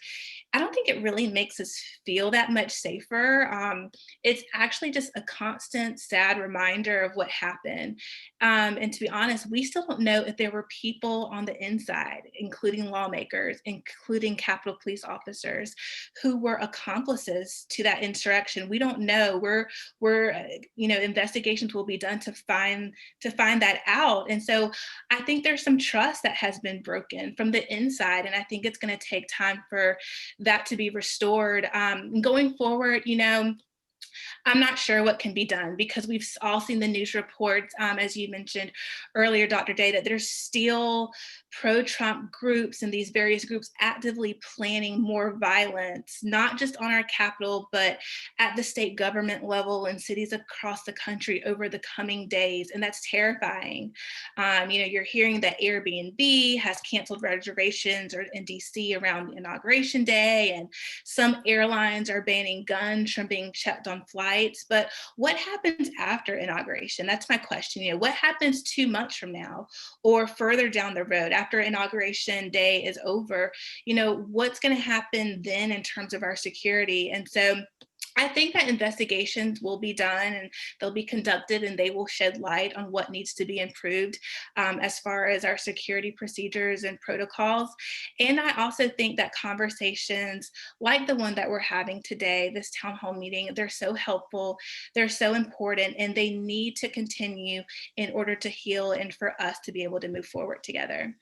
I don't think it really makes us feel that much safer. It's actually just a constant sad reminder of what happened. And to be honest, we still don't know if there were people on the inside, including lawmakers, including Capitol Police officers, who were accomplices to that insurrection. We don't know. Investigations will be done to find that out. And so I think there's some trust that has been broken from the inside, and I think it's going to take time for that to be restored. Going forward, I'm not sure what can be done, because we've all seen the news reports, as you mentioned earlier, Dr. Day, that there's still pro-Trump groups and these various groups actively planning more violence, not just on our Capitol, but at the state government level in cities across the country over the coming days. And that's terrifying. You're hearing that Airbnb has canceled reservations in DC around Inauguration Day, and some airlines are banning guns from being checked on flights. But what happens after inauguration? That's my question. What happens 2 months from now or further down the road after Inauguration Day is over? What's going to happen then in terms of our security? And so I think that investigations will be done, and they'll be conducted, and they will shed light on what needs to be improved as far as our security procedures and protocols. And I also think that conversations like the one that we're having today, this town hall meeting, they're so helpful, they're so important, and they need to continue in order to heal and for us to be able to move forward together.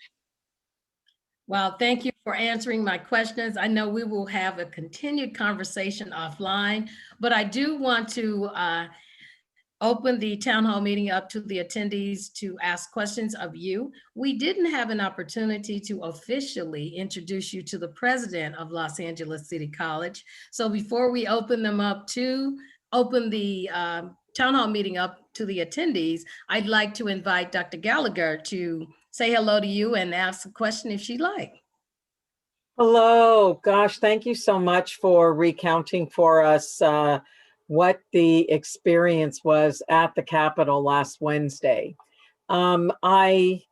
Well, thank you for answering my questions. I know we will have a continued conversation offline, but I do want to open the town hall meeting up to the attendees to ask questions of you. We didn't have an opportunity to officially introduce you to the president of Los Angeles City College. So before we open the town hall meeting up to the attendees, I'd like to invite Dr. Gallagher to say hello to you and ask a question if she'd like. Hello, gosh, thank you so much for recounting for us what the experience was at the Capitol last Wednesday. I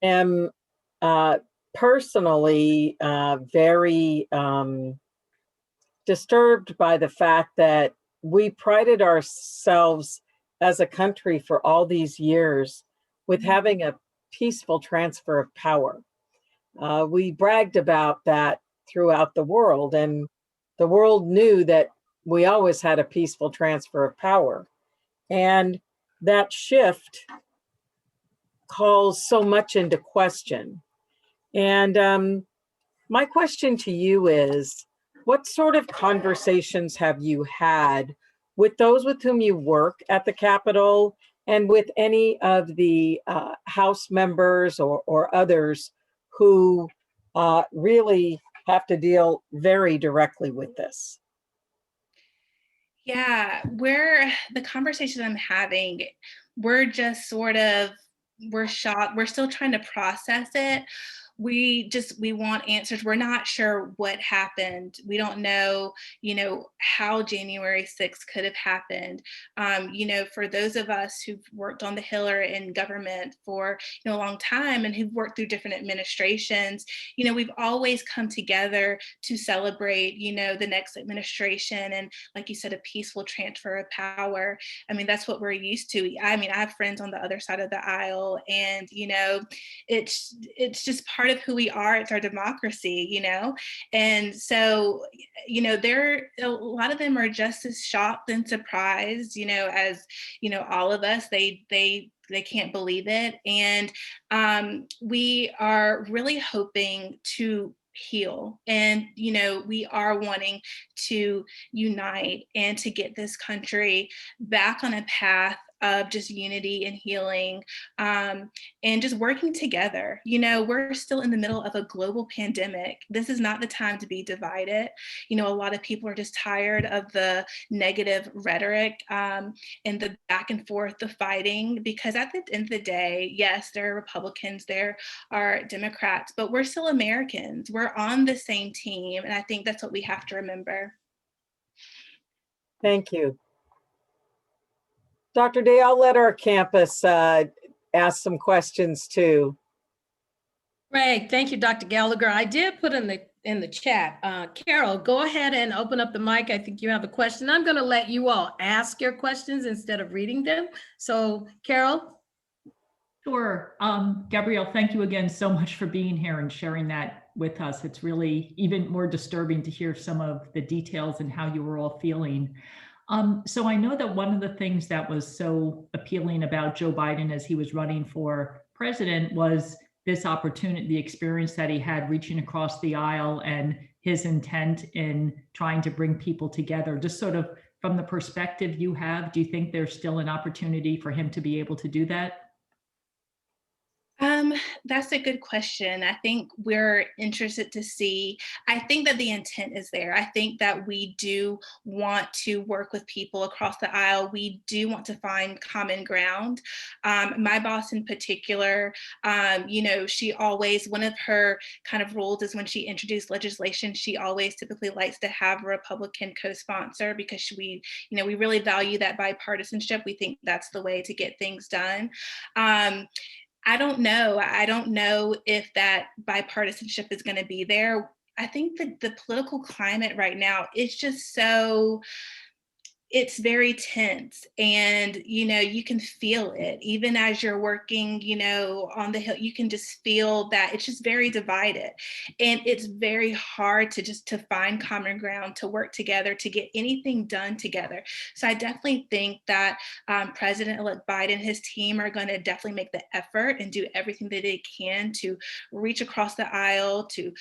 am personally very disturbed by the fact that we prided ourselves as a country for all these years with having a peaceful transfer of power. We bragged about that throughout the world, and the world knew that we always had a peaceful transfer of power. And that shift calls so much into question. And my question to you is, what sort of conversations have you had with those with whom you work at the Capitol and with any of the House members or others who really have to deal very directly with this? Yeah, the conversation I'm having, we're just we're shocked. We're still trying to process it. We want answers. We're not sure what happened. We don't know, how January 6th could have happened. For those of us who've worked on the Hill or in government for, a long time and who've worked through different administrations, we've always come together to celebrate, the next administration and, like you said, a peaceful transfer of power. I mean, that's what we're used to. I mean, I have friends on the other side of the aisle, and, it's just part of who we are. It's our democracy, and so a lot of them are just as shocked and surprised, as all of us. They can't believe it, and we are really hoping to heal, and we are wanting to unite and to get this country back on a path of just unity and healing, and just working together. We're still in the middle of a global pandemic. This is not the time to be divided. A lot of people are just tired of the negative rhetoric and the back and forth, the fighting, because at the end of the day, yes, there are Republicans, there are Democrats, but we're still Americans. We're on the same team, and I think that's what we have to remember. Thank you. Dr. Day, I'll let our campus ask some questions too. Great, thank you, Dr. Gallagher. I did put in the chat. Carol, go ahead and open up the mic. I think you have a question. I'm going to let you all ask your questions instead of reading them. So, Carol. Sure. Gabrielle, thank you again so much for being here and sharing that with us. It's really even more disturbing to hear some of the details and how you were all feeling. So I know that one of the things that was so appealing about Joe Biden as he was running for president was this opportunity, the experience that he had reaching across the aisle and his intent in trying to bring people together. Just sort of from the perspective you have, do you think there's still an opportunity for him to be able to do that? That's a good question. I think we're interested to see. I think that the intent is there. I think that we do want to work with people across the aisle. We do want to find common ground. My boss in particular, she always, one of her kind of rules is when she introduced legislation, she always typically likes to have a Republican co-sponsor, because we really value that bipartisanship. We think that's the way to get things done. I don't know. I don't know if that bipartisanship is going to be there. I think that the political climate right now is just so, it's very tense, and you can feel it even as you're working on the Hill. You can just feel that it's just very divided, and it's very hard to find common ground, to work together, to get anything done together. So I definitely think that President-elect Biden and his team are going to definitely make the effort and do everything that they can to reach across the aisle, to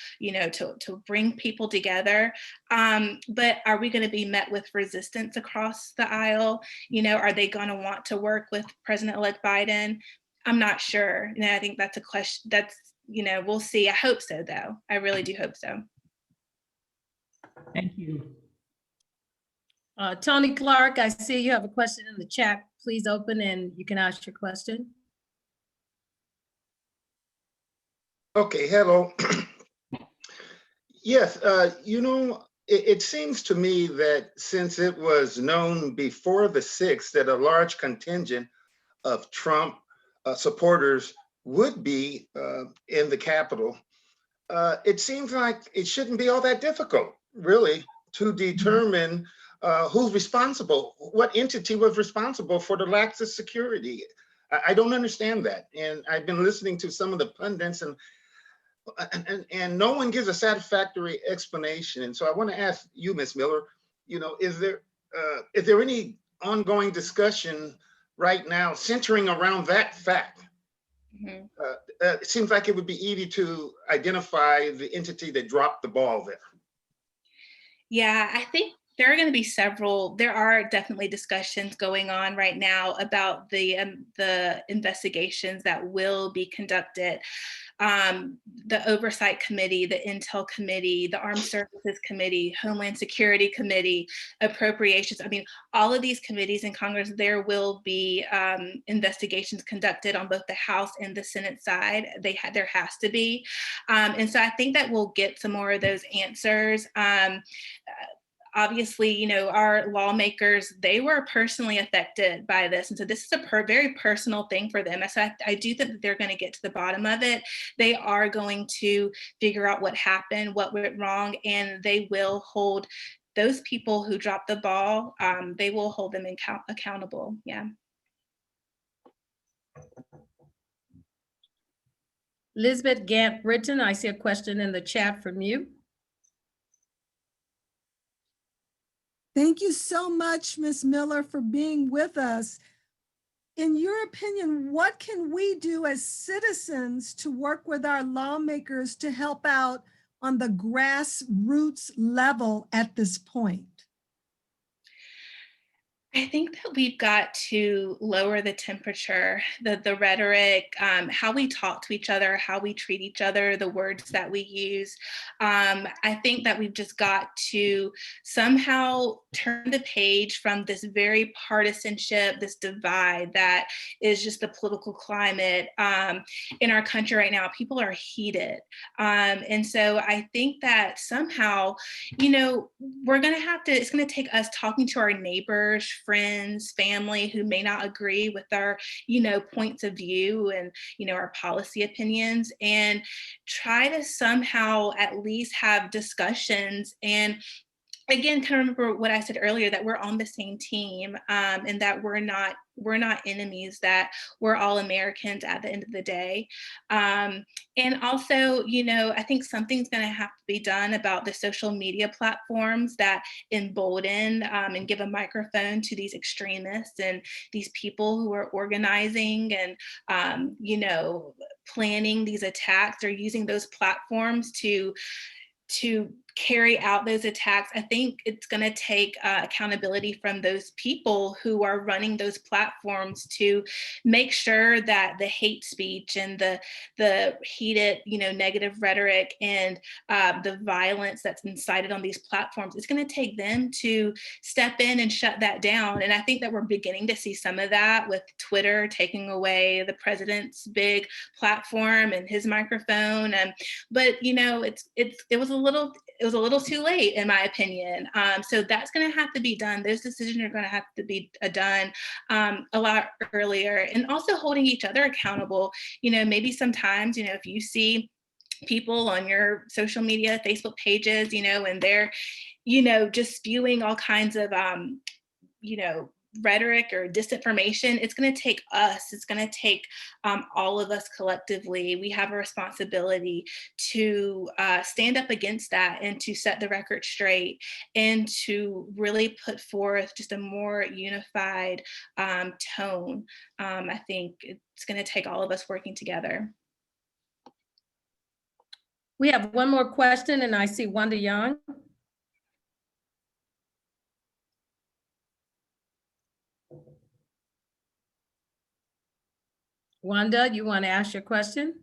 bring people together. But are we going to be met with resistance across the aisle? Are they going to want to work with President-elect Biden? I'm not sure. I think that's a question that's, we'll see. I hope so, though. I really do hope so. Thank you. Tony Clark, I see you have a question in the chat. please open and you can ask your question. Okay, hello. Yes, it seems to me that since it was known before the 6th that a large contingent of Trump supporters would be in the Capitol, it seems like it shouldn't be all that difficult, really, to determine who's responsible, what entity was responsible for the lack of security. I don't understand that. And I've been listening to some of the pundits and no one gives a satisfactory explanation. And so I want to ask you, Ms. Miller, is there any ongoing discussion right now centering around that fact? Mhm. It seems like it would be easy to identify the entity that dropped the ball there. Yeah, I think there are going to be there are definitely discussions going on right now about the investigations that will be conducted. The Oversight Committee, the Intel Committee, the Armed Services Committee, Homeland Security Committee, Appropriations. I mean, all of these committees in Congress, there will be investigations conducted on both the House and the Senate side. There has to be. And so I think that we'll get some more of those answers. Obviously, our lawmakers, they were personally affected by this. And so this is a very personal thing for them. So I do think that they're going to get to the bottom of it. They are going to figure out what happened, what went wrong, and they will hold those people who dropped the ball, they will hold them accountable. Yeah. Elizabeth Gant Britton, I see a question in the chat from you. Thank you so much, Ms. Miller, for being with us. In your opinion, what can we do as citizens to work with our lawmakers to help out on the grassroots level at this point? I think that we've got to lower the temperature, the rhetoric, how we talk to each other, how we treat each other, the words that we use. I think that we've just got to somehow turn the page from this very partisanship, this divide that is just the political climate in our country right now. People are heated. And so I think that somehow, we're going to have to, it's going to take us talking to our neighbors, friends, family who may not agree with our, points of view and, our policy opinions, and try to somehow at least have discussions. And again, kind of remember what I said earlier, that we're on the same team, and that we're not enemies, that we're all Americans at the end of the day. And also, I think something's going to have to be done about the social media platforms that embolden and give a microphone to these extremists and these people who are organizing and, planning these attacks, or using those platforms to carry out those attacks. I think it's going to take accountability from those people who are running those platforms to make sure that the hate speech and the heated, negative rhetoric and the violence that's incited on these platforms, it's going to take them to step in and shut that down. And I think that we're beginning to see some of that with Twitter taking away the president's big platform and his microphone. But it was a little too late, in my opinion. So that's going to have to be done. Those decisions are going to have to be done a lot earlier, and also holding each other accountable. Maybe sometimes, if you see people on your social media, Facebook pages, and they're, just spewing all kinds of, rhetoric or disinformation, it's going to take all of us collectively. We have a responsibility to stand up against that and to set the record straight and to really put forth just a more unified tone. I think it's going to take all of us working together. We have one more question, and I see Wanda Young. Wanda, you want to ask your question?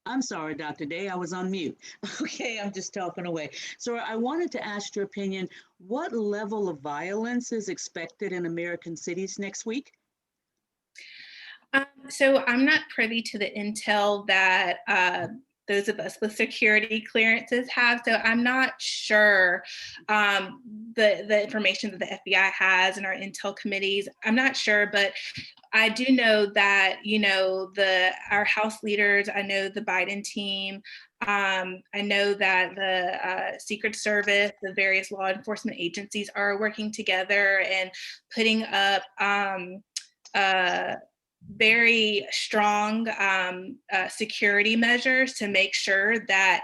I'm sorry, Dr. Day, I was on mute. Okay, I'm just talking away. So I wanted to ask your opinion, what level of violence is expected in American cities next week? So I'm not privy to the intel that those of us with security clearances have. So I'm not sure the information that the FBI has in our intel committees. I'm not sure, but I do know that, you know, our House leaders, I know the Biden team, I know that the Secret Service, the various law enforcement agencies are working together and putting up very strong security measures to make sure that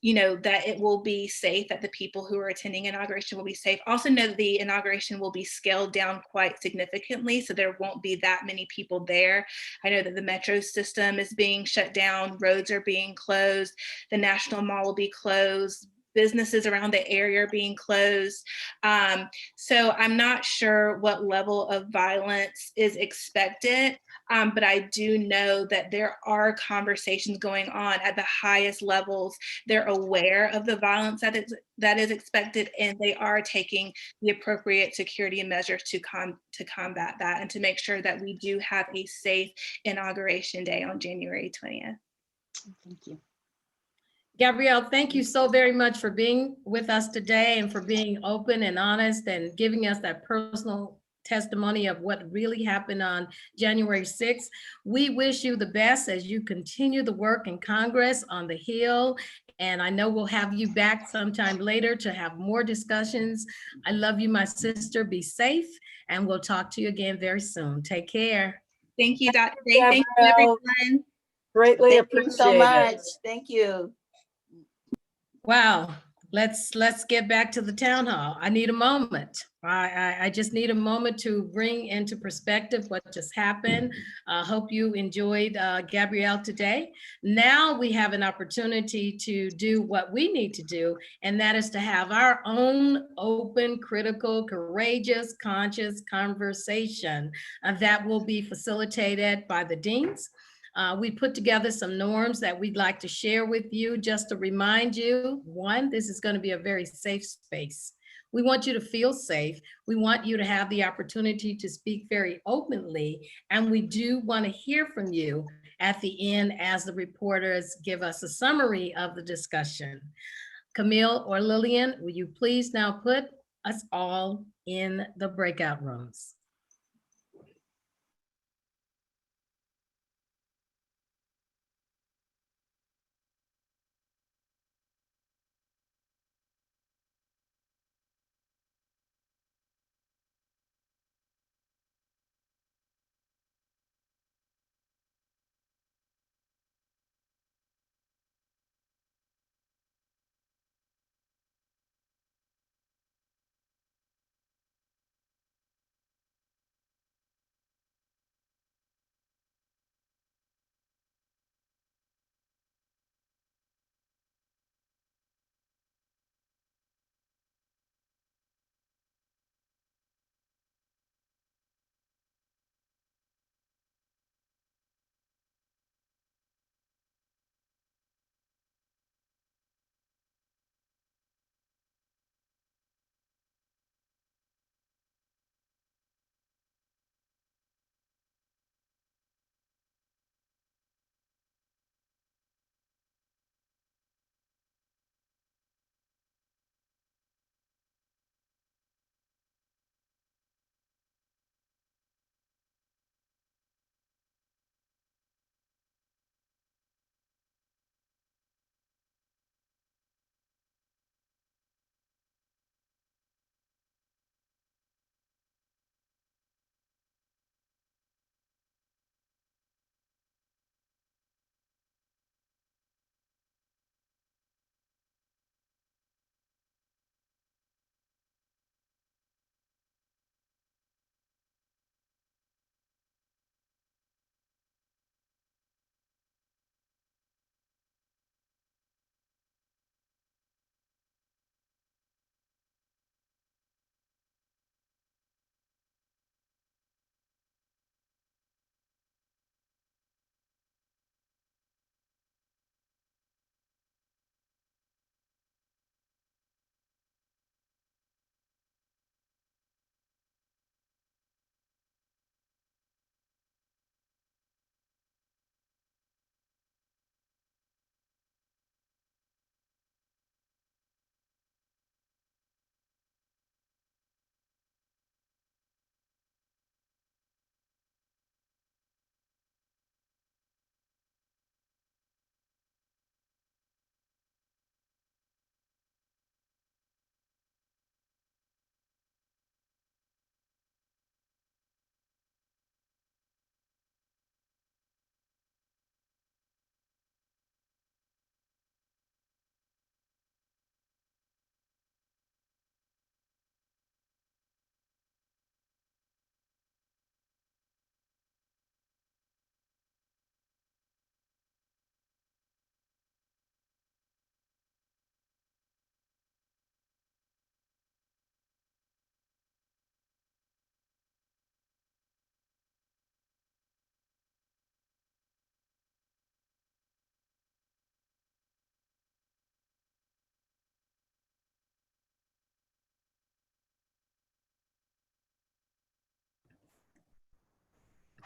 you know, that it will be safe, that the people who are attending inauguration will be safe. Also know that the inauguration will be scaled down quite significantly, so there won't be that many people there. I know that the metro system is being shut down, roads are being closed, the National Mall will be closed, businesses around the area are being closed. So I'm not sure what level of violence is expected, but I do know that there are conversations going on at the highest levels. They're aware of the violence that is expected, and they are taking the appropriate security measures to combat that and to make sure that we do have a safe inauguration day on January 20th. Thank you. Gabrielle, thank you so very much for being with us today and for being open and honest and giving us that personal testimony of what really happened on January 6th. We wish you the best as you continue the work in Congress on the Hill. And I know we'll have you back sometime later to have more discussions. I love you, my sister. Be safe, and we'll talk to you again very soon. Take care. Thank you, Dr. Day. Thank you, everyone. Greatly Thank you so appreciate much. it. Thank you. Wow, let's get back to the town hall. I need a moment. I just need a moment to bring into perspective what just happened. I hope you enjoyed Gabrielle today. Now we have an opportunity to do what we need to do, and that is to have our own open, critical, courageous, conscious conversation that will be facilitated by the deans. We put together some norms that we'd like to share with you. Just to remind you, one, this is going to be a very safe space. We want you to feel safe. We want you to have the opportunity to speak very openly. And we do want to hear from you at the end as the reporters give us a summary of the discussion. Camille or Lillian, will you please now put us all in the breakout rooms?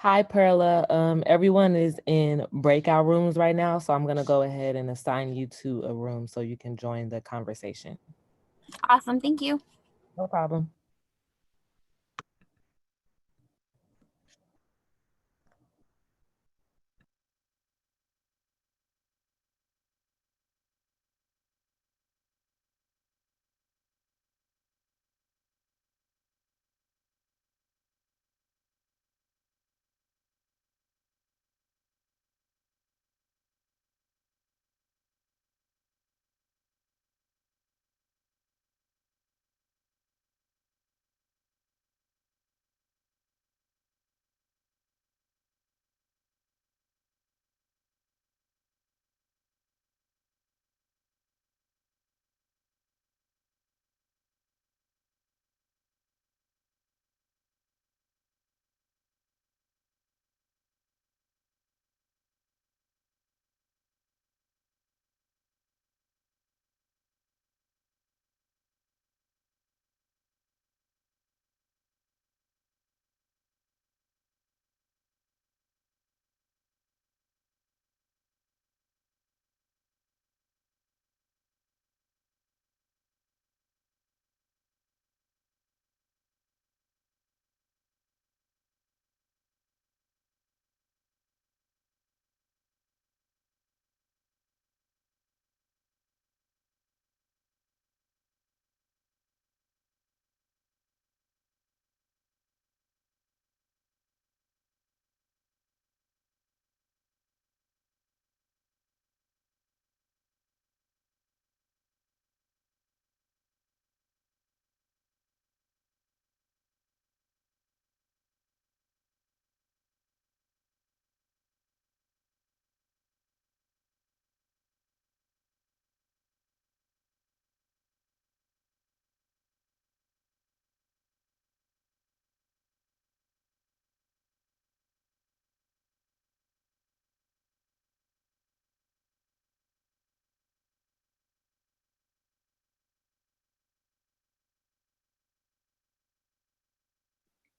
Hi, Perla. Everyone is in breakout rooms right now, so I'm gonna go ahead and assign you to a room so you can join the conversation. Awesome. Thank you. No problem.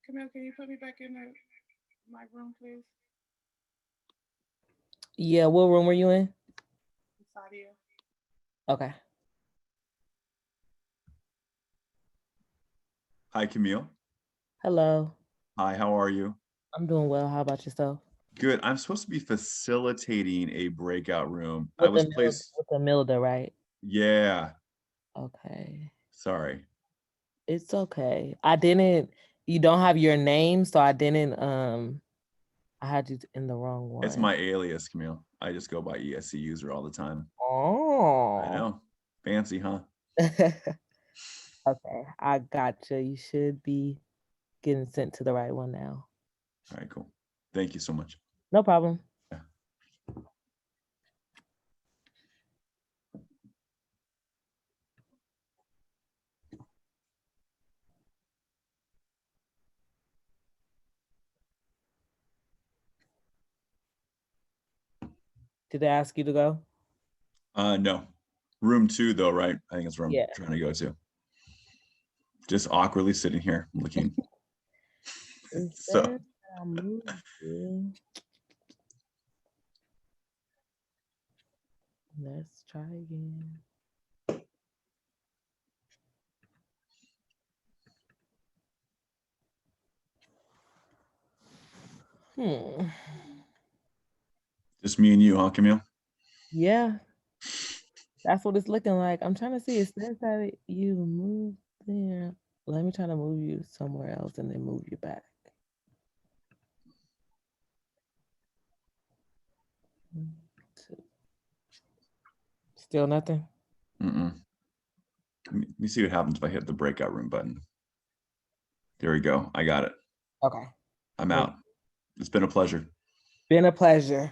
Camille, can you put me back in my room, please? Yeah, what room were you in? Sadia. Okay. Hi, Camille. Hello. Hi, how are you? I'm doing well. How about yourself? Good. I'm supposed to be facilitating a breakout room. I With was the placed. with the Milda, right? Yeah, Okay. sorry. It's okay. You don't have your name, so I didn't I had you in the wrong one. It's my alias, Camille. I just go by ESC user all the time. Oh. I know. Fancy, huh? Okay, I gotcha. You should be getting sent to the right one now. All right, cool. Thank you so much. No problem. Yeah. Did they ask you to go? No. Room 2 though, right? I think it's where I'm Yeah. trying to go to. Just awkwardly sitting here looking. So I'll move you. Let's try again. just me and you, huh, Camille? Yeah, that's what it's looking like. I'm trying to see. It says that you moved there. Let me try to move you somewhere else and then move you back. Still nothing? Mm-mm. Let me see what happens if I hit the breakout room button. There we go. I got it. Okay. I'm out. It's been a pleasure. Been a pleasure.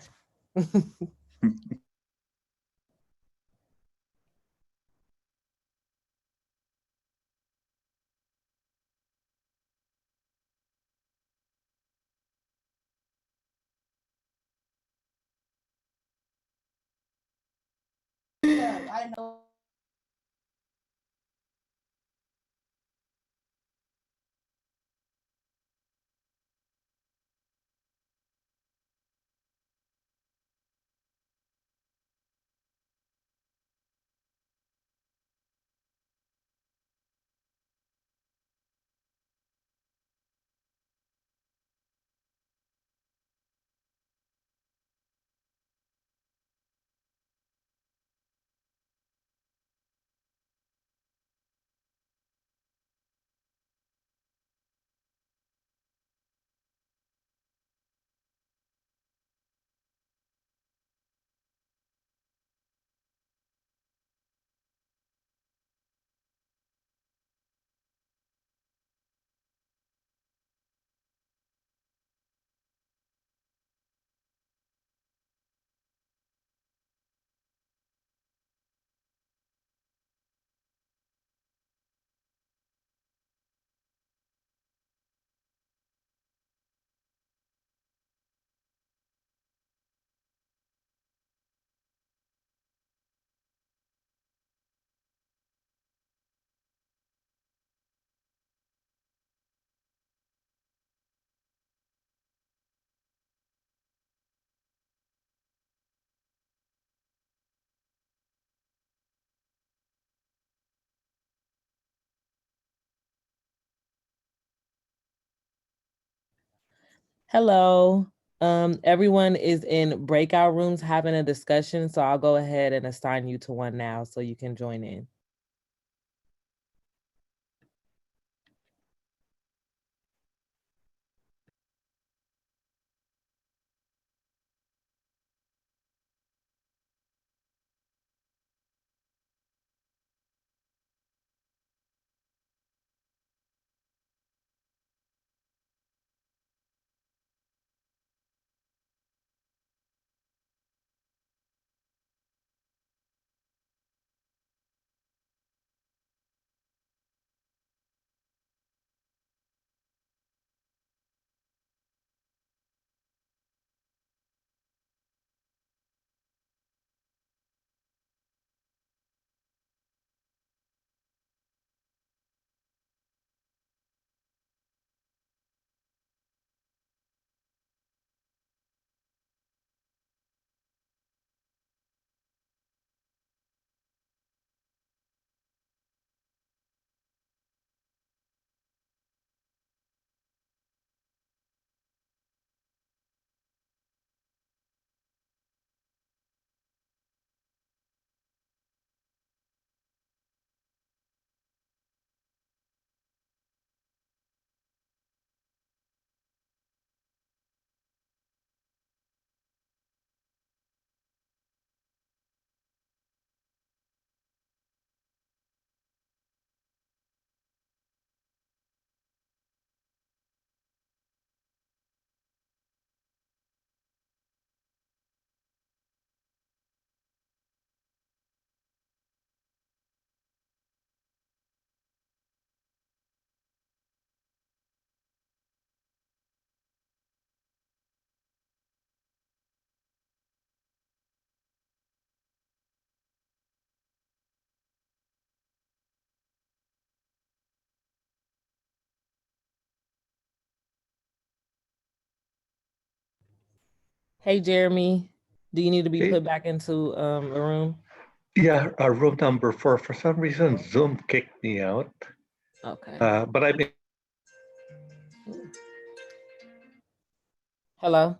I know. Hello. Everyone is in breakout rooms having a discussion, so I'll go ahead and assign you to one now so you can join in. Hey, Jeremy, do you need to be Hey. put back into a room? Yeah, room number 4. For some reason, Zoom kicked me out. Okay. But I mean, Hello?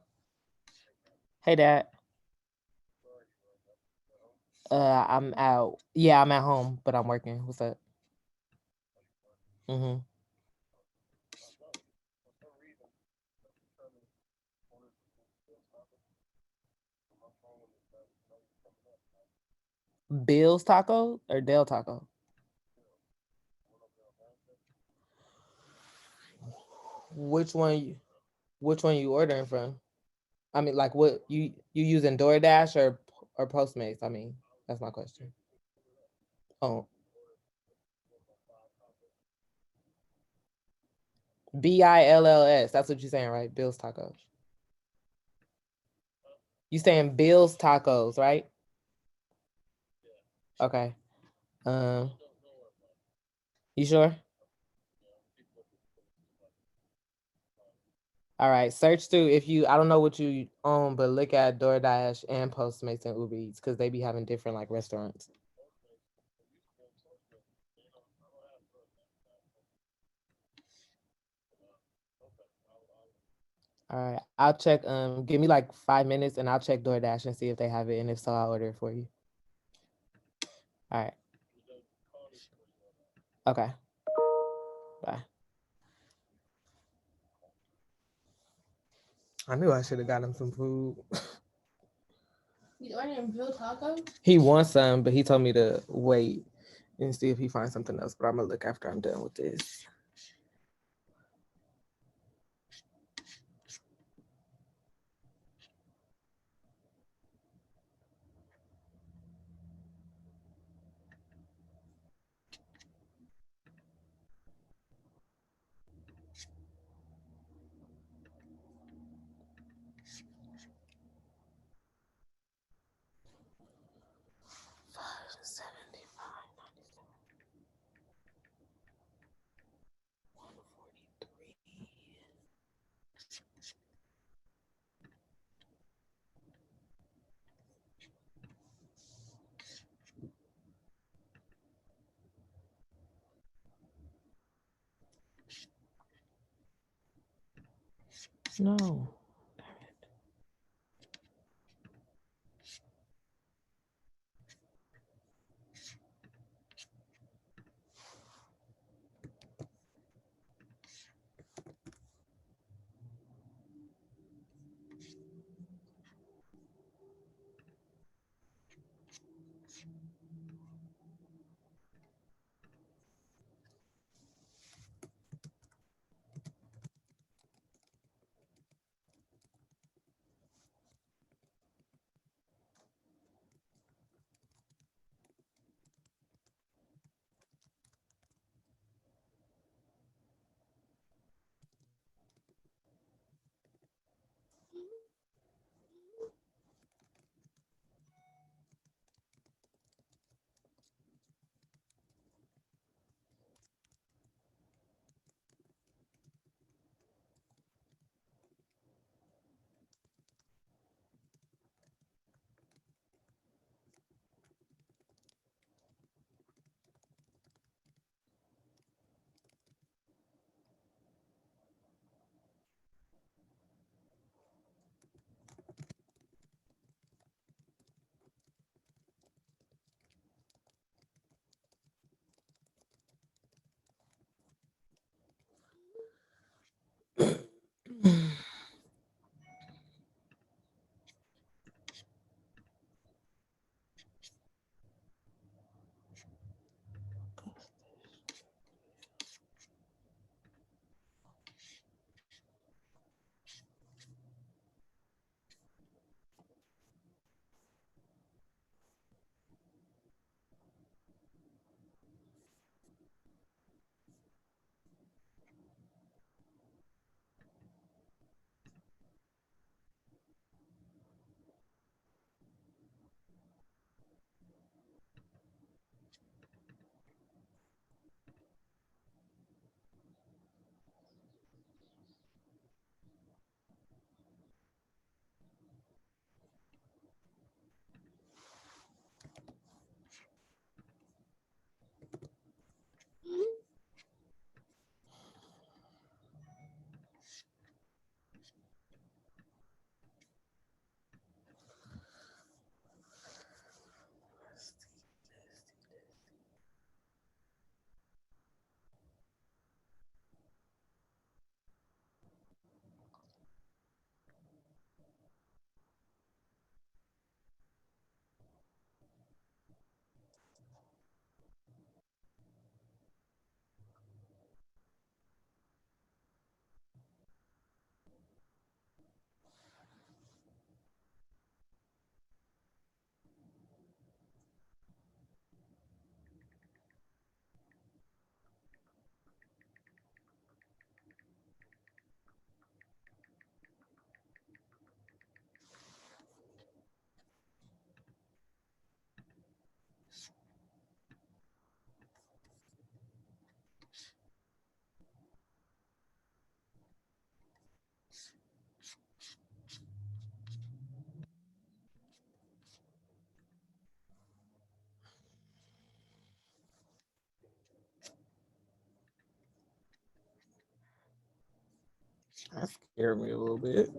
Hey, Dad. I'm out. Yeah, I'm at home, but I'm working. What's up? Mm-hmm. Bill's Taco or Del Taco? Which one you ordering from? I mean, like what you using DoorDash or Postmates? I mean, that's my question. Oh, BILLS. That's what you're saying, right? Bill's Tacos. You saying Bill's Tacos, right? Okay. You sure? All right. Search through if you. I don't know what you own, but look at DoorDash and Postmates and Uber Eats because they be having different like restaurants. All right. I'll check. Give me like 5 minutes and I'll check DoorDash and see if they have it. And if so, I'll order it for you. All right. Okay. Bye. I knew I should have got him some food. You ordering Bill tacos? He wants some, but he told me to wait and see if he finds something else. But I'm gonna look after I'm done with this. No. That scared me a little bit.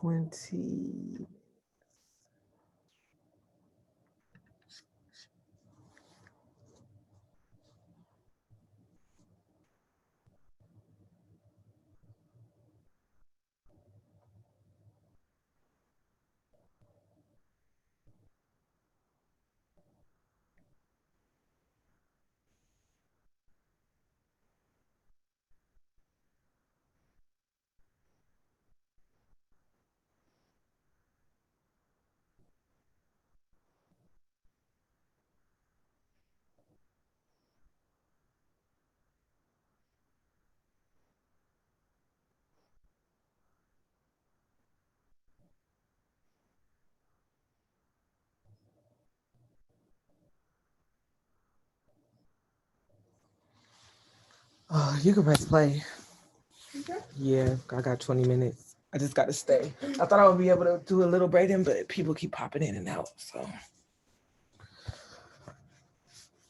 20. Oh, you can press play. Okay. Yeah, I got 20 minutes. I just got to stay. I thought I would be able to do a little braiding, but people keep popping in and out. So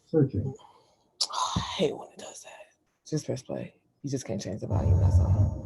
Searching. I hate when it does that. Just press play. You just can't change the volume. That's all.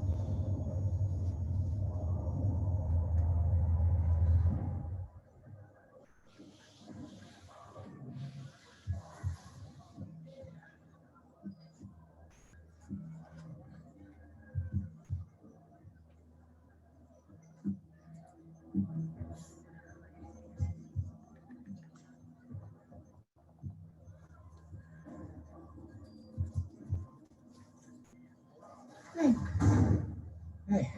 Hey.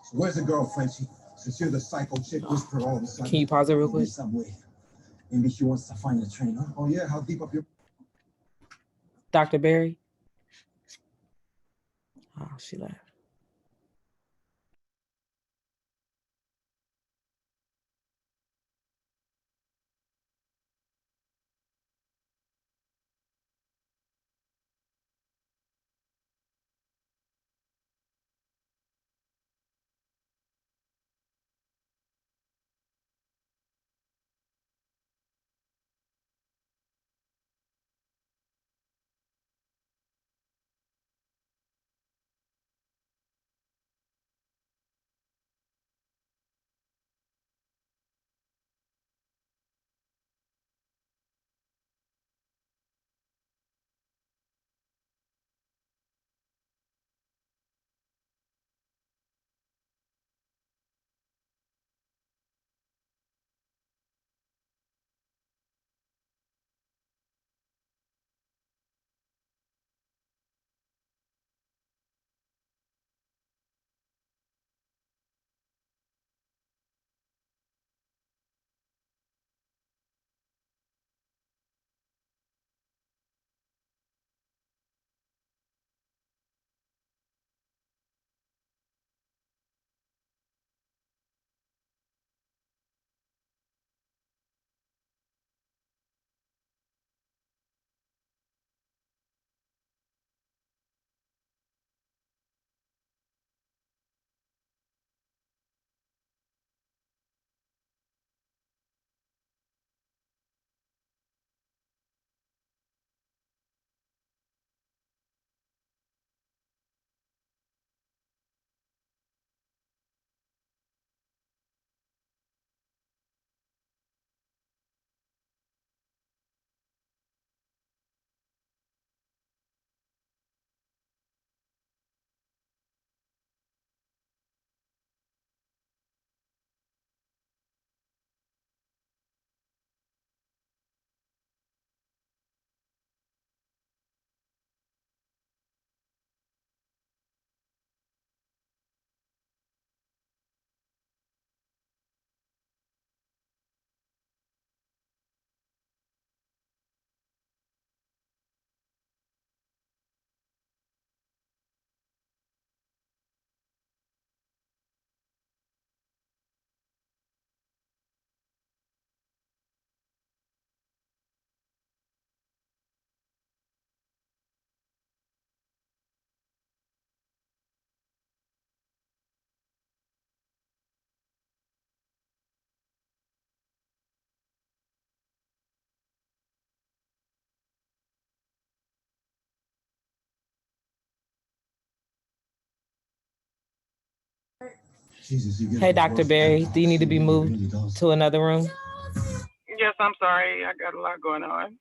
So where's the girl, Frenchie? Since you're the psycho chick whisperer all of a sudden. Can you pause it real quick? Some way. Maybe she wants to find the train, huh? Oh yeah, how deep up your... Dr. Barry? Oh, she left. Jesus, you get Hey, the Dr. worst Berry, bad do you need to shit be you moved really don't. to another room? Yes, I'm sorry. I got a lot going on.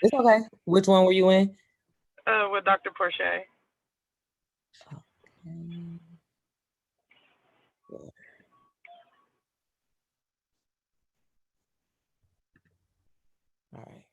It's okay. Which one were you in? With Dr. Porche. All right.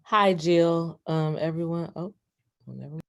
Hi, Jill. Everyone. Oh, never.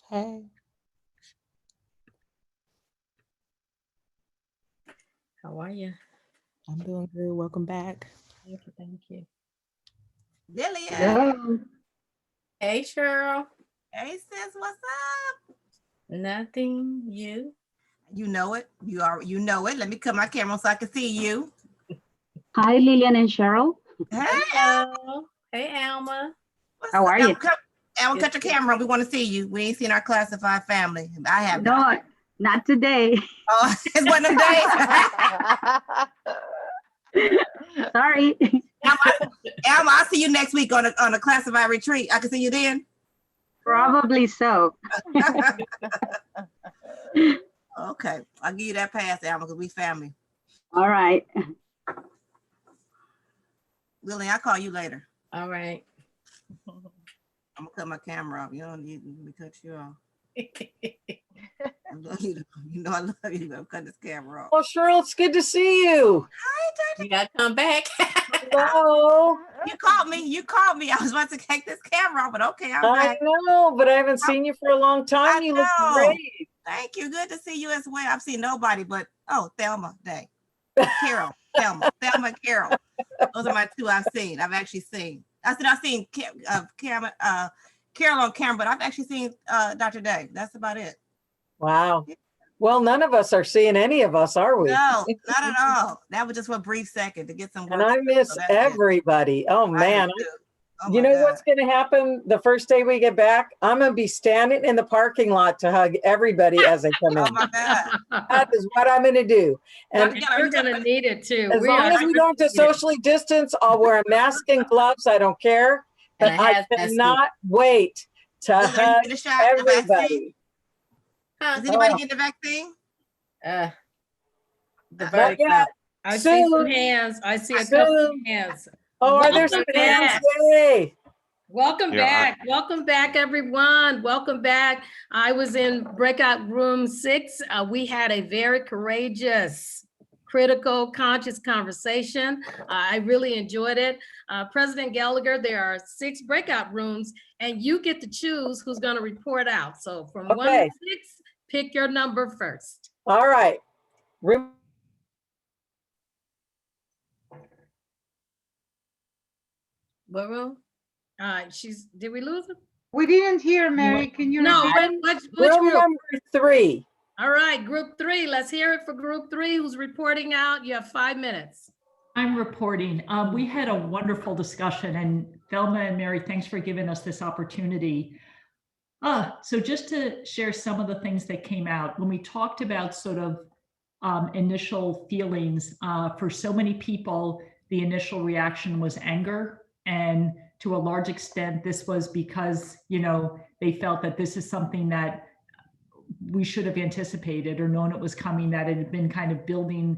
Hey. How are you? I'm doing good. Welcome back. Thank you. Thank you. Lillian. Hey, Cheryl. Hey, sis, what's up? Nothing. You? You know it. You know it. Let me cut my camera so I can see you. Hi, Lillian and Cheryl. Hey, Hello. Hey, Alma. How are you? Alma, cut your camera. We want to see you. We ain't seen our classified family. I have No, not today. Oh, it's one of them days. Sorry. Alma, I'll see you next week on a classified retreat. I can see you then. Probably so. Okay, I'll give you that pass, Alma, because we family. All right. Lily, I'll call you later. All right. I'm gonna cut my camera off. You don't need me to cut you off. You know I love you. I'm cutting this camera off. Well, Cheryl, it's good to see you. Hi, Dr. You gotta come back. Hello. You called me. I was about to take this camera off, but okay, I'm back. I know, but I haven't seen you for a long time. You look great. Thank you. Good to see you as well. I've seen nobody but Thelma Day. Carol. Thelma and Carol. Those are my two I've seen. I've actually seen. I've seen Carol on camera, but I've actually seen Dr. Day. That's about it. Wow. Well, none of us are seeing any of us, are we? No, not at all. That was just for a brief second to get some work. And I miss everybody. Oh, man. You know what's going to happen the first day we get back? I'm going to be standing in the parking lot to hug everybody as they come in. Oh, my God. That is what I'm going to do. And we're going to need it too. as long as we don't have to socially distance, I'll wear a mask and gloves. I don't care. But I cannot wait to hug everybody. Is anybody getting the vaccine? Not yet. I see some hands. I see a couple of hands. Oh, are there some hands? Yay. Welcome back. Welcome back, everyone. Welcome back. I was in breakout room 6. We had a very courageous, critical, conscious conversation. I really enjoyed it. President Gallagher, there are 6 breakout rooms, and you get to choose who's going to report out. So from 1 to 6, pick your number first. All right. What room? Did we lose her? We didn't hear, Mary. Can you No, repeat? which Room group? number 3. All right, group 3. Let's hear it for group 3. Who's reporting out? You have 5 minutes. I'm reporting. We had a wonderful discussion, and Thelma and Mary, thanks for giving us this opportunity. So just to share some of the things that came out, when we talked about sort of initial feelings, for so many people, the initial reaction was anger. And to a large extent, this was because, they felt that this is something that we should have anticipated or known it was coming, that it had been kind of building,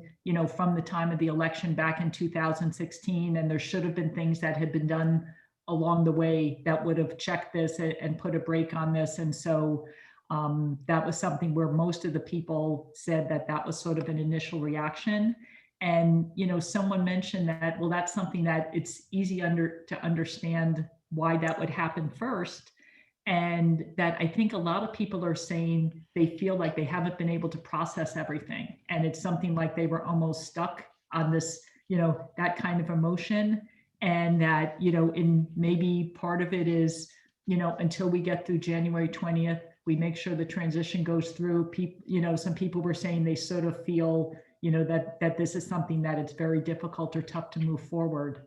from the time of the election back in 2016. And there should have been things that had been done along the way that would have checked this and put a brake on this. And so that was something where most of the people said that was sort of an initial reaction. And, someone mentioned that, well, that's something that it's easy to understand why that would happen first. And that I think a lot of people are saying they feel like they haven't been able to process everything. And it's something like they were almost stuck on this, that kind of emotion. And that, in maybe part of it is, until we get through January 20th, we make sure the transition goes through. Some people were saying they sort of feel, that this is something that it's very difficult or tough to move forward.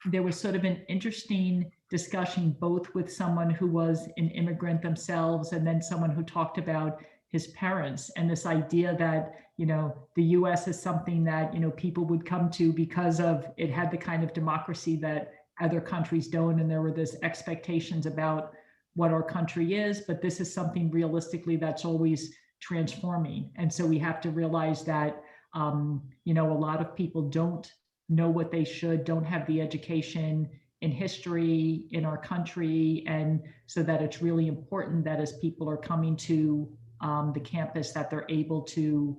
There was sort of an interesting discussion, both with someone who was an immigrant themselves and then someone who talked about his parents, and this idea that, the US is something that, people would come to because of it had the kind of democracy that other countries don't. And there were this expectations about what our country is, but this is something realistically that's always transforming. And so we have to realize that, a lot of people don't know what they should, don't have the education in history in our country. And so that it's really important that as people are coming to the campus, that they're able to,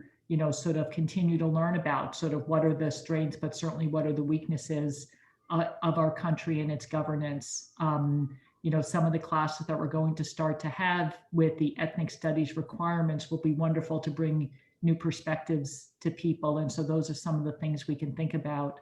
sort of continue to learn about sort of what are the strengths, but certainly what are the weaknesses of our country and its governance. some of the classes that we're going to start to have with the ethnic studies requirements will be wonderful to bring new perspectives to people. And so those are some of the things we can think about.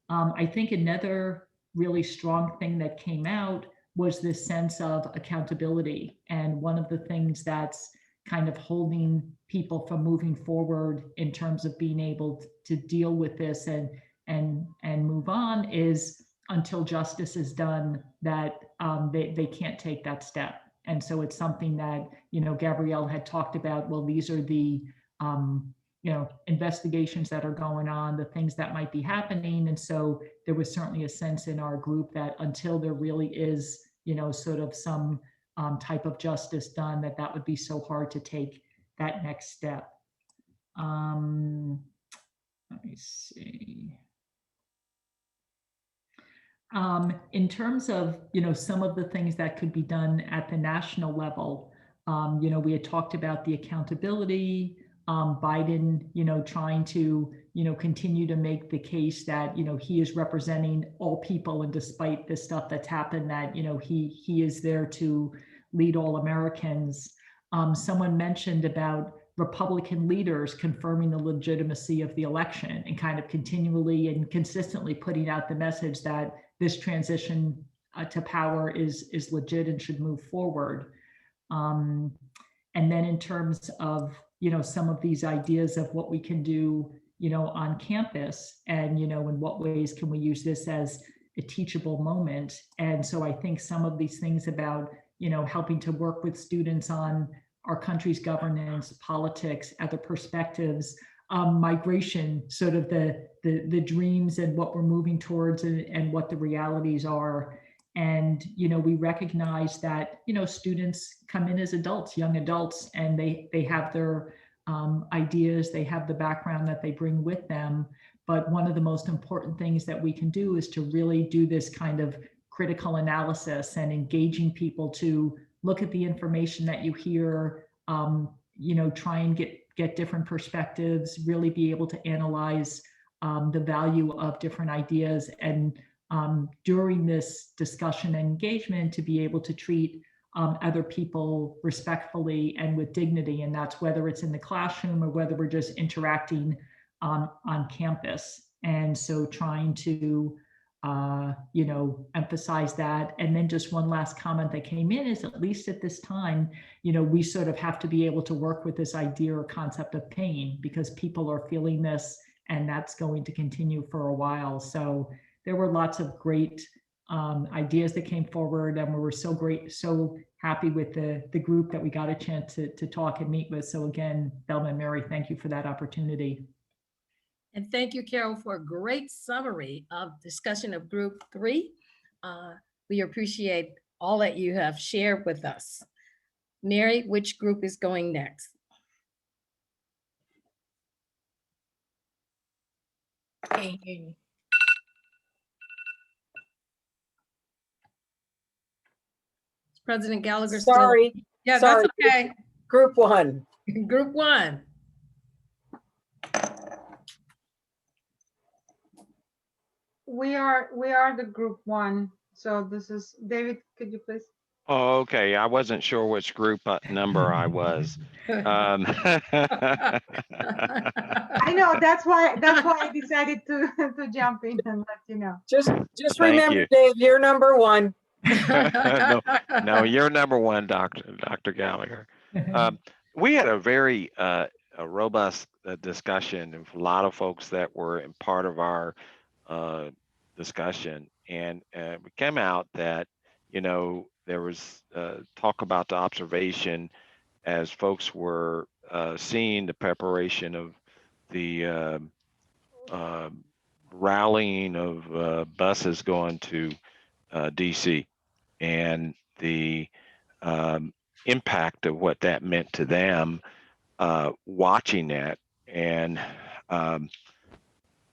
I think another really strong thing that came out was this sense of accountability. And one of the things that's kind of holding people from moving forward in terms of being able to deal with this and move on is until justice is done, that they can't take that step. And so it's something that, Gabrielle had talked about, well, these are the, investigations that are going on, the things that might be happening. And so there was certainly a sense in our group that until there really is, sort of some type of justice done, that would be so hard to take that next step. Let me see. In terms of, some of the things that could be done at the national level, we had talked about the accountability, Biden, trying to, continue to make the case that, he is representing all people, and despite the stuff that's happened, that, he is there to lead all Americans. Someone mentioned about Republican leaders confirming the legitimacy of the election and kind of continually and consistently putting out the message that this transition to power is legit and should move forward. And then in terms of, some of these ideas of what we can do, on campus, and, in what ways can we use this as a teachable moment. And so I think some of these things about, helping to work with students on our country's governance, politics, other perspectives, migration, sort of the dreams and what we're moving towards, and what the realities are. And, we recognize that, students come in as adults, young adults, and they have their ideas, they have the background that they bring with them. But one of the most important things that we can do is to really do this kind of critical analysis and engaging people to look at the information that you hear, try and get different perspectives, really be able to analyze the value of different ideas, and during this discussion and engagement to be able to treat other people respectfully and with dignity. And that's whether it's in the classroom or whether we're just interacting on campus. And so trying to, emphasize that. And then just one last comment that came in is, at least at this time, we sort of have to be able to work with this idea or concept of pain, because people are feeling this, and that's going to continue for a while. So there were lots of great ideas that came forward, and we were so happy with the group that we got a chance to talk and meet with. So again, Thelma and Mary, thank you for that opportunity. And thank you, Carol, for a great summary of discussion of Group 3. We appreciate all that you have shared with us. Mary, which group is going next? Can't hear you. President Gallagher. Sorry. Still. Yeah, sorry. that's okay. Group 1. Group 1. We are the Group 1. So this is David. Could you please? Oh, okay. I wasn't sure which group number I was. I know, that's why I decided to jump in and let you know. Just remember, Dave, you're number 1. no, you're number 1, Dr. Gallagher. We had a very a robust discussion of a lot of folks that were in part of our discussion, and we came out that there was talk about the observation as folks were seeing the preparation of the rallying of buses going to DC, and the impact of what that meant to them watching that, and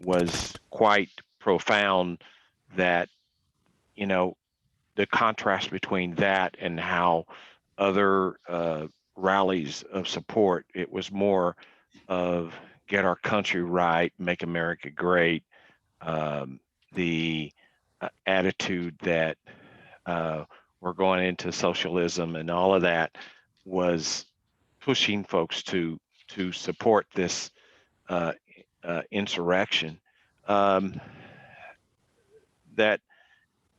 was quite profound, that the contrast between that and how other rallies of support, it was more of get our country right, make America great, the attitude that we're we're going into socialism, and all of that was pushing folks to support this insurrection. That,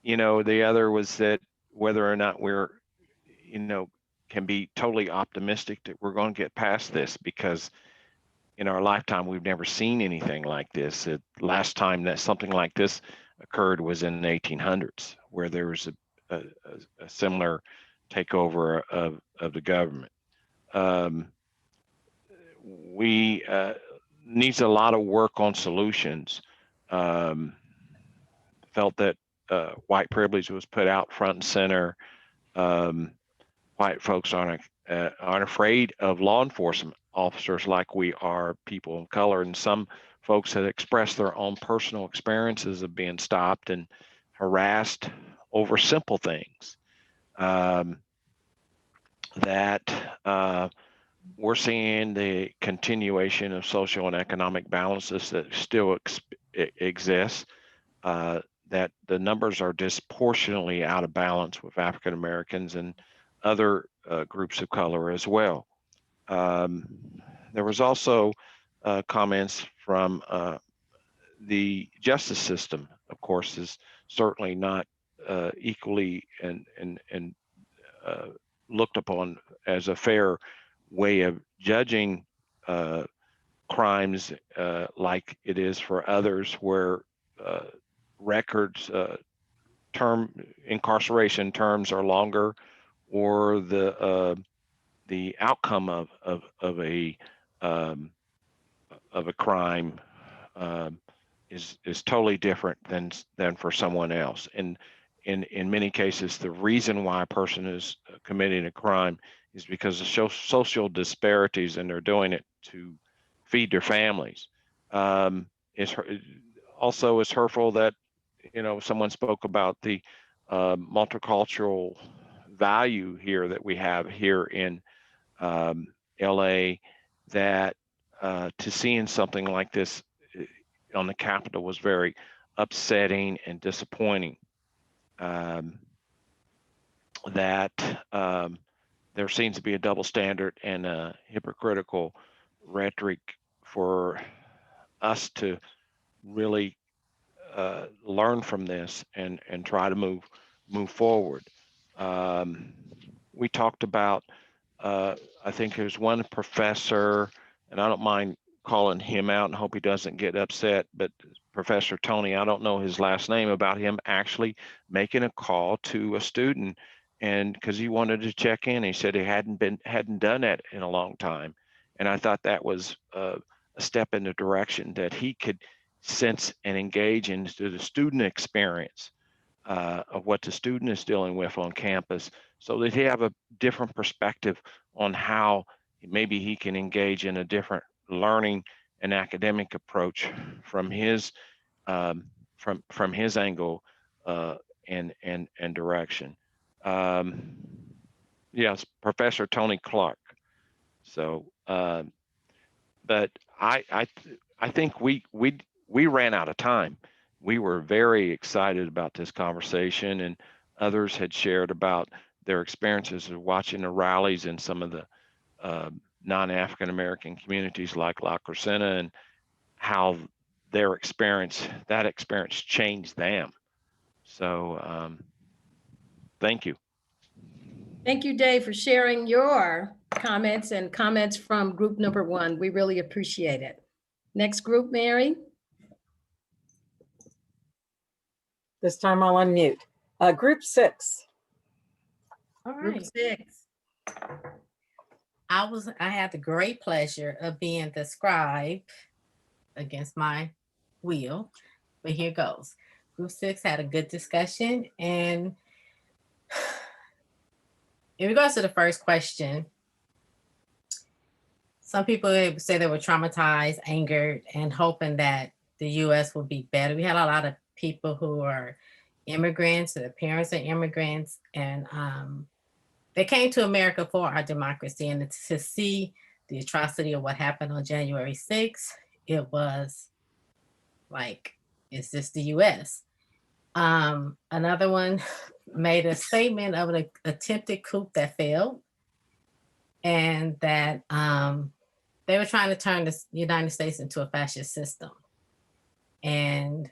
you know, the other was that whether or not we're, you know, can be totally optimistic that we're going to get past this, because in our lifetime we've never seen anything like this. The last time that something like this occurred was in the 1800s, where there was a similar takeover of the government. We needs a lot of work on solutions. Felt that white privilege was put out front and center. White folks aren't afraid of law enforcement officers like we are people of color, and some folks have expressed their own personal experiences of being stopped and harassed over simple things. We're seeing the continuation of social and economic balances that still exist, that the numbers are disproportionately out of balance with African Americans and other groups of color as well. There was also comments from the justice system, of course, is certainly not equally and looked upon as a fair way of judging crimes like it is for others, where records, term incarceration terms are longer, or the outcome of a crime is totally different than for someone else. And in many cases, the reason why a person is committing a crime is because of social disparities, and they're doing it to feed their families. It's hurtful that, you know, someone spoke about the multicultural value here that we have here in LA, that to seeing something like this on the Capitol was very upsetting and disappointing. There seems to be a double standard and a hypocritical rhetoric for us to really learn from this and try to move forward. We talked about, I think there's one professor, and I don't mind calling him out and hope he doesn't get upset, but Professor Tony, I don't know his last name, about him actually making a call to a student, and because he wanted to check in. He said he hadn't done that in a long time, and I thought that was a step in the direction that he could sense and engage into the student experience of what the student is dealing with on campus, so that he have a different perspective on how maybe he can engage in a different learning and academic approach from his from his angle and direction. Yes, Professor Tony Clark. So, but I think we ran out of time. We were very excited about this conversation, and others had shared about their experiences of watching the rallies in some of the non-African American communities like La Crescenta, and how that experience changed them. So thank you. Thank you, Dave, for sharing your comments and comments from group number 1. We really appreciate it. Next group, Mary. This time I'll unmute. Group 6. All right. Group 6. I had the great pleasure of being the scribe against my will, but here goes. Group 6 had a good discussion, and in regards to the first question, some people say they were traumatized, angered, and hoping that the U.S. would be better. We had a lot of people who are immigrants, their parents are immigrants, and they came to America for our democracy. And to see the atrocity of what happened on January 6th, it was like, is this the U.S.? Another one made a statement of an attempted coup that failed, and that they were trying to turn the United States into a fascist system. And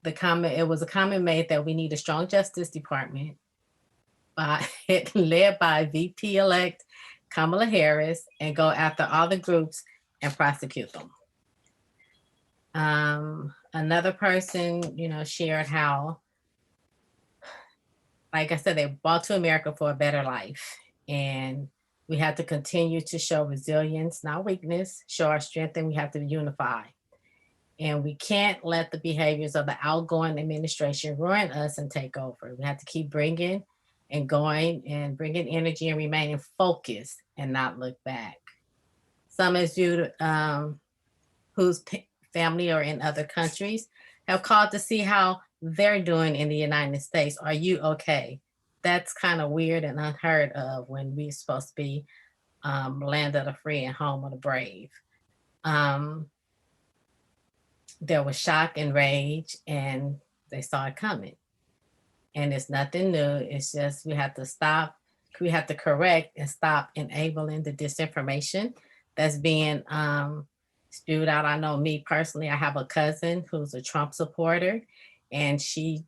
it was a comment made that we need a strong Justice Department led by VP-elect Kamala Harris, and go after all the groups and prosecute them. Another person, shared how, like I said, they brought to America for a better life. And we have to continue to show resilience, not weakness, show our strength, and we have to unify. And we can't let the behaviors of the outgoing administration ruin us and take over. We have to keep bringing and going and bringing energy and remaining focused and not look back. Some as you whose family are in other countries have called to see how they're doing in the United States. Are you okay? That's kind of weird and unheard of when we're supposed to be land of the free and home of the brave. There was shock and rage, and they saw it coming. And it's nothing new. It's just we have to stop. We have to correct and stop enabling the disinformation that's being spewed out. I know me personally, I have a cousin who's a Trump supporter, and she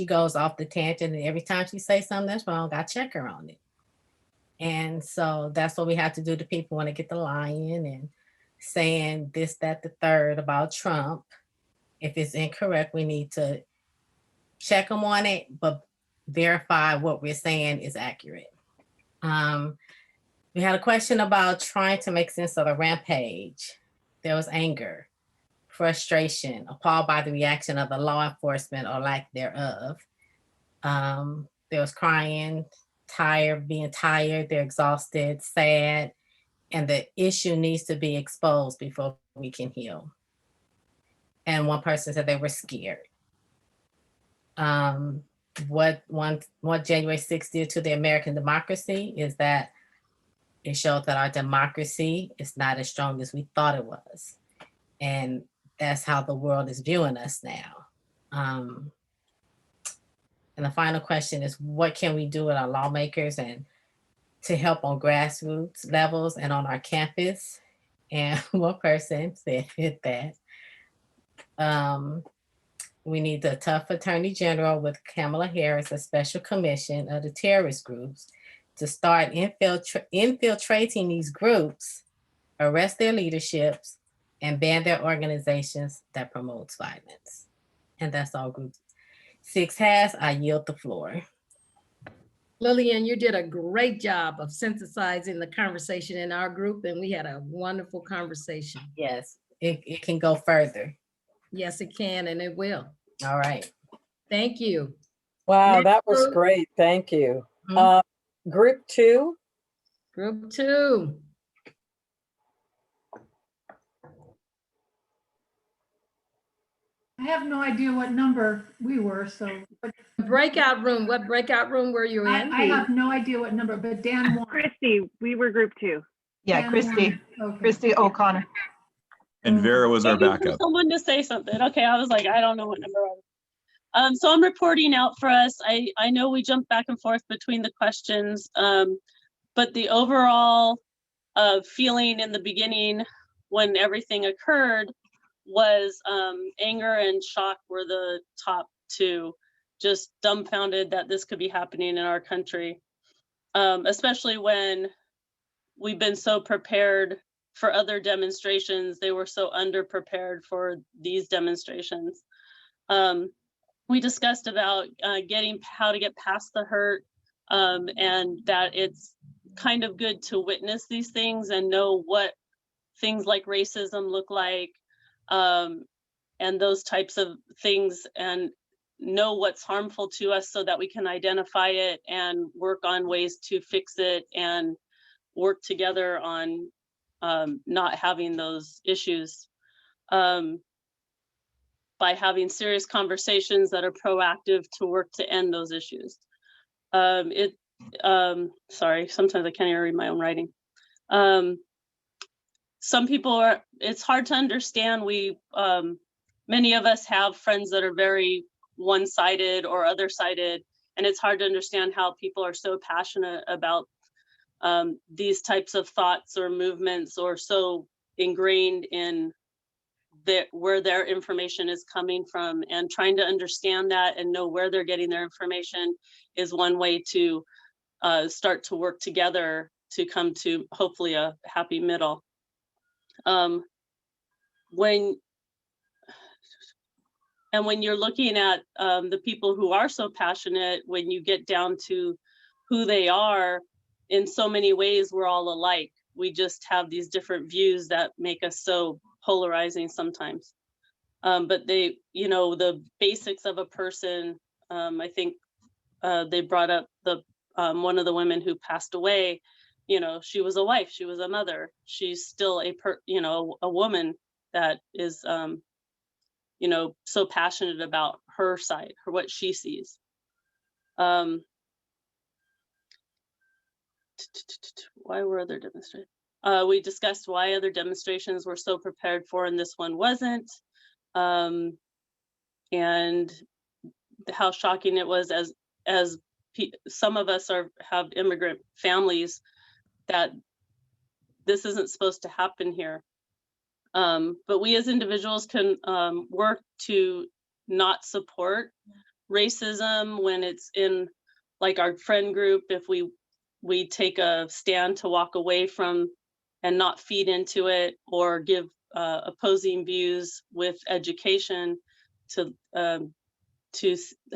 goes off the tangent, and every time she says something that's wrong, I check her on it. And so that's what we have to do to people when they get the lying and saying this, that, the third about Trump. If it's incorrect, we need to check them on it, but verify what we're saying is accurate. We had a question about trying to make sense of the rampage. There was anger, frustration, appalled by the reaction of the law enforcement or lack thereof. There was crying, being tired, they're exhausted, sad, and the issue needs to be exposed before we can heal. And one person said they were scared. What January 6th did to the American democracy is that it showed that our democracy is not as strong as we thought it was. And that's how the world is viewing us now. And the final question is, what can we do with our lawmakers and to help on grassroots levels and on our campus? And one person said that we need a tough attorney general with Kamala Harris, a special commission of the terrorist groups, to start infiltrating these groups, arrest their leaderships, and ban their organizations that promotes violence. And that's all Group 6 has. I yield the floor. Lillian, you did a great job of synthesizing the conversation in our group, and we had a wonderful conversation. Yes, it can go further. Yes, it can, and it will. All right. Thank you. Wow, Next that was group. great. Thank you. Group 2. Group 2. I have no idea what number we were, so. Breakout room, what breakout room were you in? I have no idea what number, but Dan won. Christy, we were group 2. Yeah, Dan Christy. won. Okay. Christy O'Connor. And Vera was our Waiting for backup. someone to say something. Okay, I was like, I don't know what number I was. So I'm reporting out for us. I know we jumped back and forth between the questions, but the overall feeling in the beginning when everything occurred was anger and shock were the top two. Just dumbfounded that this could be happening in our country, especially when we've been so prepared for other demonstrations. They were so underprepared for these demonstrations. We discussed about how to get past the hurt, and that it's kind of good to witness these things and know what things like racism look like, and those types of things, and know what's harmful to us so that we can identify it and work on ways to fix it and work together on not having those issues. By having serious conversations that are proactive to work to end those issues. Sorry, sometimes I can't even read my own writing. Some people it's hard to understand. many of us have friends that are very one-sided or other-sided, and it's hard to understand how people are so passionate about these types of thoughts or movements, or so ingrained in where their information is coming from, and trying to understand that and know where they're getting their information is one way to start to work together to come to hopefully a happy middle. When you're looking at the people who are so passionate, when you get down to who they are, in so many ways, we're all alike. We just have these different views that make us so polarizing sometimes. But they, you know, the basics of a person, I think they brought up the one of the women who passed away. You know, she was a wife, she was a mother. She's still a woman that is, you know, so passionate about her side, or what she sees. Why were other demonstrations? We discussed why other demonstrations were so prepared for and this one wasn't, and how shocking it was as some of us have immigrant families, that this isn't supposed to happen here. But we as individuals can work to not support racism when it's in, like, our friend group. If we take a stand to walk away from and not feed into it, or give opposing views with education to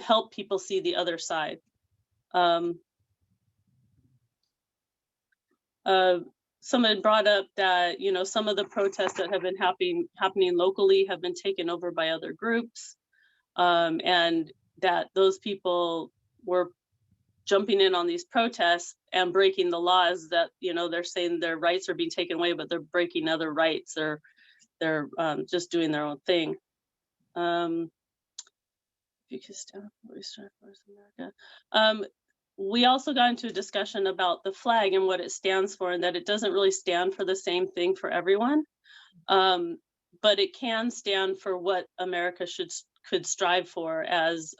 help people see the other side. Someone brought up that, you know, some of the protests that have been happening locally have been taken over by other groups, and that those people were jumping in on these protests and breaking the laws that, you know, they're saying their rights are being taken away, but they're breaking other rights, or they're just doing their own thing. We also got into a discussion about the flag and what it stands for, and that it doesn't really stand for the same thing for everyone, but it can stand for what America could strive for, as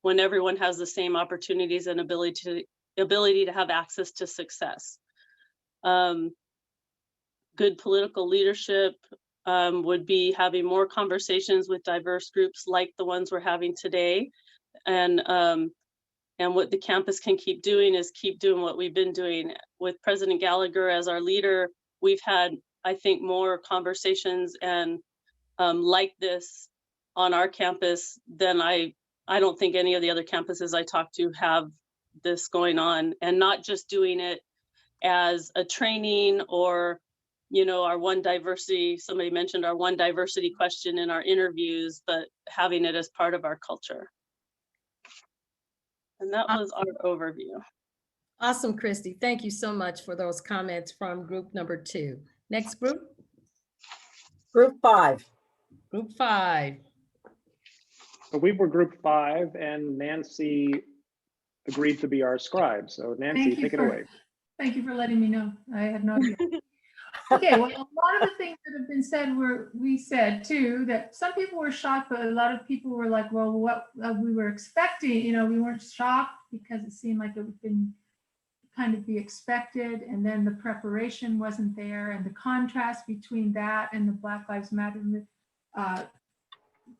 when everyone has the same opportunities and ability to have access to success. Good political leadership would be having more conversations with diverse groups like the ones we're having today. And what the campus can keep doing is keep doing what we've been doing. With President Gallagher as our leader, we've had, I think, more conversations and like this on our campus than I don't think any of the other campuses I talk to have this going on, and not just doing it as a training, or, you know, our one diversity, somebody mentioned our one diversity question in our interviews, but having it as part of our culture. And that was our overview. Awesome, Christy. Thank you so much for those comments from group number 2. Next group. Group 5. Group 5. So we were group 5, and Nancy agreed to be our scribe. So Nancy, take it away. Thank you for letting me know. I had no idea. Okay, well, a lot of the things that have been said we said too, that some people were shocked, but a lot of people were like, well, what we were expecting, you know, we weren't shocked because it seemed like it would been kind of be expected, and then the preparation wasn't there, and the contrast between that and the Black Lives Matter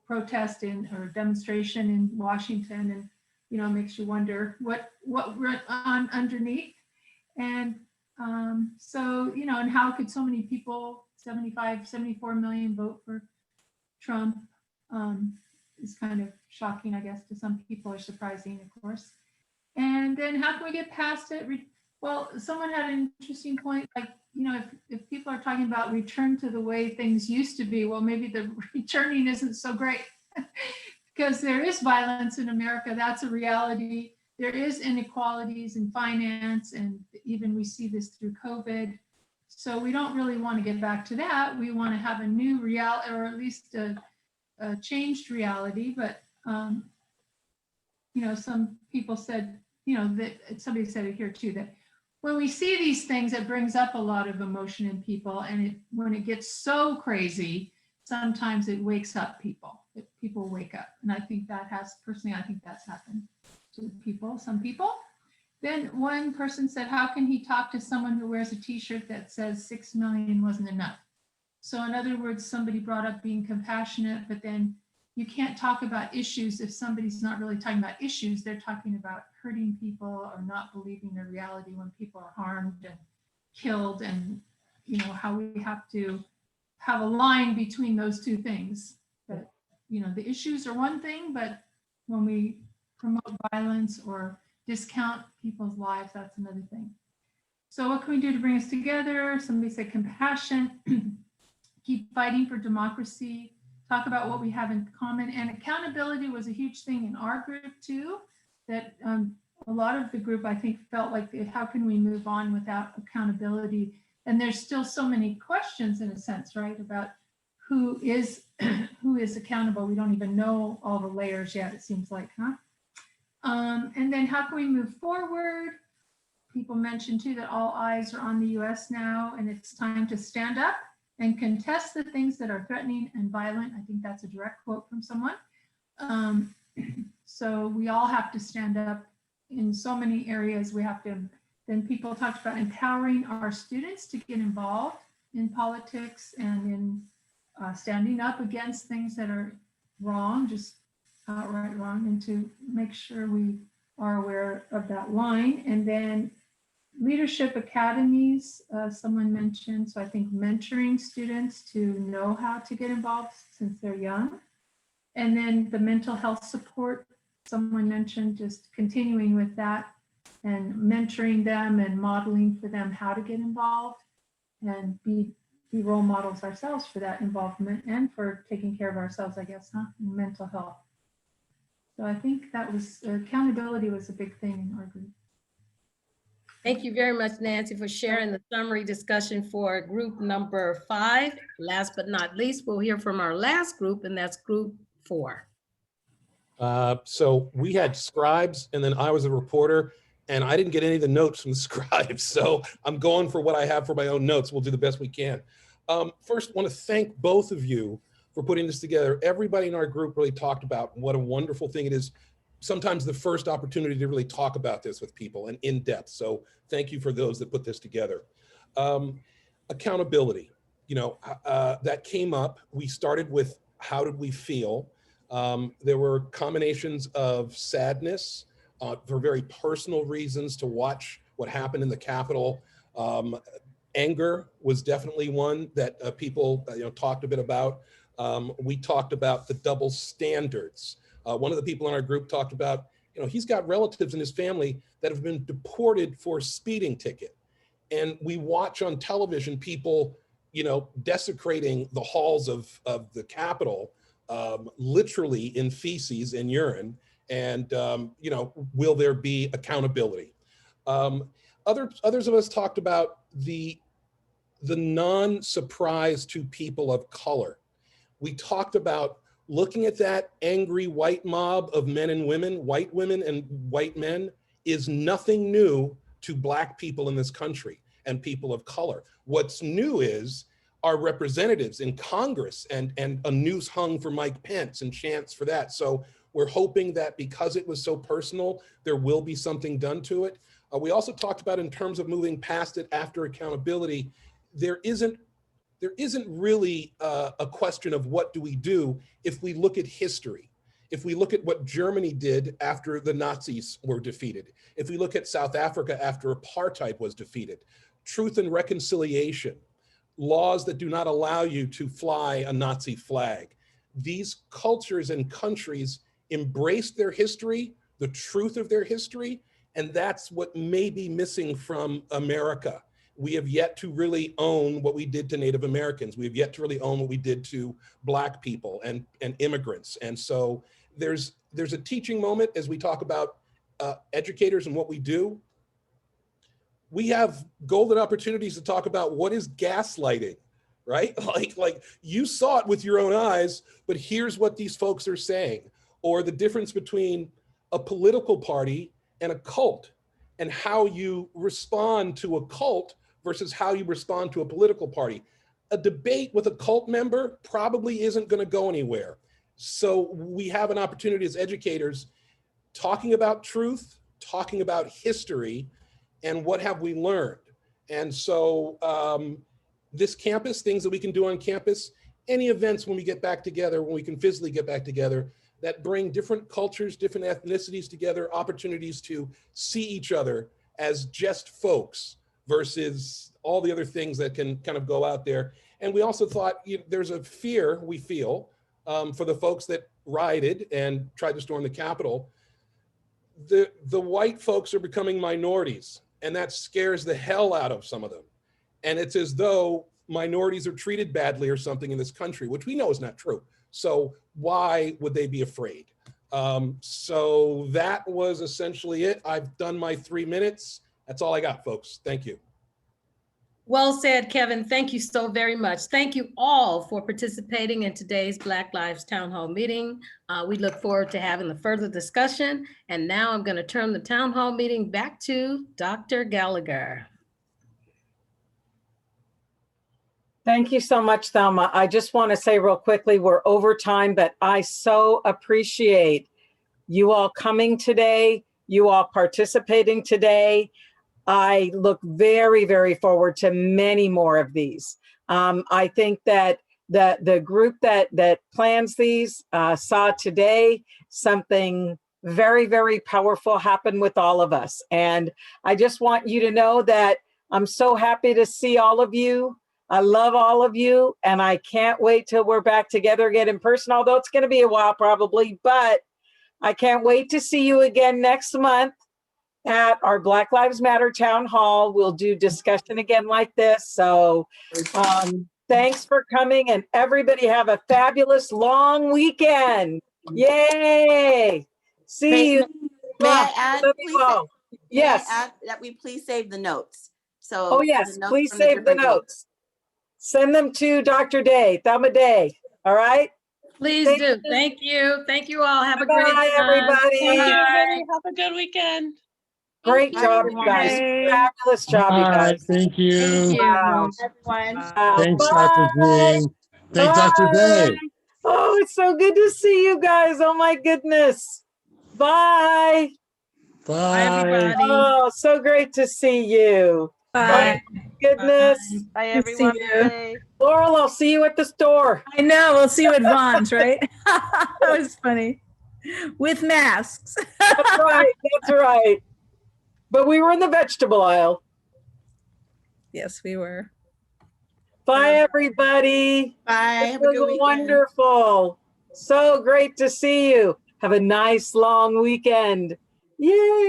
protest or demonstration in Washington, and, you know, makes you wonder what went on underneath. And so, you know, and how could so many people, 74 million vote for Trump, is kind of shocking, I guess, to some people, or surprising, of course. And then how can we get past it? Well, someone had an interesting point, like, you know, if people are talking about return to the way things used to be, well, maybe the returning isn't so great because there is violence in America. That's a reality. There is inequalities in finance, and even we see this through COVID. So we don't really want to get back to that. We want to have a new reality, or at least a changed reality. But, you know, some people said, you know, that somebody said it here too, that when we see these things, it brings up a lot of emotion in people. And when it gets so crazy, sometimes it wakes up people. People wake up. And I think that has, personally, I think that's happened to people, some people. Then one person said, how can he talk to someone who wears a t-shirt that says 6 million wasn't enough? So in other words, somebody brought up being compassionate, but then you can't talk about issues if somebody's not really talking about issues. They're talking about hurting people or not believing the reality when people are harmed and killed, and you know how we have to have a line between those two things. That, you know, the issues are one thing, but when we promote violence or discount people's lives, that's another thing. So what can we do to bring us together? Somebody said compassion, keep fighting for democracy, talk about what we have in common, and accountability was a huge thing in our group too, that a lot of the group, I think, felt like, how can we move on without accountability? And there's still so many questions in a sense, right, about who is accountable. We don't even know all the layers yet, it seems like, huh? And then how can we move forward? People mentioned too that all eyes are on the US now, and it's time to stand up and contest the things that are threatening and violent. I think that's a direct quote from someone. So we all have to stand up in so many areas. We have to, then people talked about empowering our students to get involved in politics and in standing up against things that are wrong, just outright wrong, and to make sure we are aware of that line. And then leadership academies, someone mentioned, so I think mentoring students to know how to get involved since they're young. And then the mental health support, someone mentioned, just continuing with that and mentoring them and modeling for them how to get involved and be role models ourselves for that involvement and for taking care of ourselves, I guess, huh? In mental health. So I think that was, accountability was a big thing in our group. Thank you very much, Nancy, for sharing the summary discussion for group number 5. Last but not least, we'll hear from our last group, and that's group 4. So we had scribes, and then I was a reporter, and I didn't get any of the notes from the scribes. So I'm going for what I have for my own notes. We'll do the best we can. First, I want to thank both of you for putting this together. Everybody in our group really talked about what a wonderful thing it is. Sometimes the first opportunity to really talk about this with people and in depth. So thank you for those that put this together. Accountability, you know, that came up. We started with how did we feel? There were combinations of sadness for very personal reasons to watch what happened in the Capitol. Anger was definitely one that people talked a bit about. We talked about the double standards. One of the people in our group talked about, he's got relatives in his family that have been deported for a speeding ticket. And we watch on television people, desecrating the halls of the Capitol, literally in feces and urine. And, will there be accountability? Others of us talked about the non-surprise to people of color. We talked about looking at that angry white mob of men and women, white women and white men, is nothing new to Black people in this country and people of color. What's new is our representatives in Congress and a noose hung for Mike Pence and chance for that. So we're hoping that because it was so personal, there will be something done to it. We also talked about, in terms of moving past it after accountability, there isn't really a question of what do we do if we look at history. If we look at what Germany did after the Nazis were defeated, if we look at South Africa after apartheid was defeated, truth and reconciliation, laws that do not allow you to fly a Nazi flag. These cultures and countries embraced their history, the truth of their history, and that's what may be missing from America. We have yet to really own what we did to Native Americans. We have yet to really own what we did to Black people and immigrants. And so there's a teaching moment as we talk about educators and what we do. We have golden opportunities to talk about what is gaslighting, right? Like you saw it with your own eyes, but here's what these folks are saying. Or the difference between a political party and a cult, and how you respond to a cult versus how you respond to a political party. a debate with a cult member probably isn't going to go anywhere. So we have an opportunity as educators talking about truth, talking about history, and what have we learned. And so this campus, things that we can do on campus, any events when we get back together, when we can physically get back together, that bring different cultures, different ethnicities together, opportunities to see each other as just folks versus all the other things that can kind of go out there. And we also thought there's a fear we feel for the folks that rioted and tried to storm the Capitol. The white folks are becoming minorities, and that scares the hell out of some of them. And it's as though minorities are treated badly or something in this country, which we know is not true. So why would they be afraid? So that was essentially it. I've done my 3 minutes. That's all I got, folks. Thank you. Well said, Kevin. Thank you so very much. Thank you all for participating in today's Black Lives Town Hall meeting. We look forward to having the further discussion. And now I'm going to turn the town hall meeting back to Dr. Gallagher. Thank you so much, Thelma. I just want to say real quickly, we're over time, but I so appreciate you all coming today, you all participating today. I look very, very forward to many more of these. I think that the group that plans these saw today something very, very powerful happen with all of us. And I just want you to know that I'm so happy to see all of you. I love all of you, and I can't wait till we're back together again in person, although it's going to be a while probably, but I can't wait to see you again next month at our Black Lives Matter Town Hall. We'll do discussion again like this. So thanks for coming, and everybody have a fabulous long weekend. Yay! See you. May I add, please? Yes. May I add that we please save the notes. So. Oh, yes, the notes please from save the different groups. notes. Send them to Dr. Day, Thelma Day. All right? Please do. Thank you. Thank you all. Have a great Bye, time. everybody. Bye. Have a good weekend. Great job, you guys. Fabulous job, you guys. Thank you. Thank you. Wow. Everyone. Thanks, Bye. Dr. Jean. Thanks, Dr. Day. Oh, it's so good to see you guys. Oh, my goodness. Bye. Bye. Everybody. Oh, so great to see you. Bye. Oh, goodness. Bye, everyone. Laurel, I'll see you at the store. I know. We'll see you at Vaughn's, right? That was funny. With masks. That's right. That's right. But we were in the vegetable aisle. Yes, we were. Bye, everybody. Bye. It Have a good was weekend. wonderful. So great to see you. Have a nice long weekend. Yay.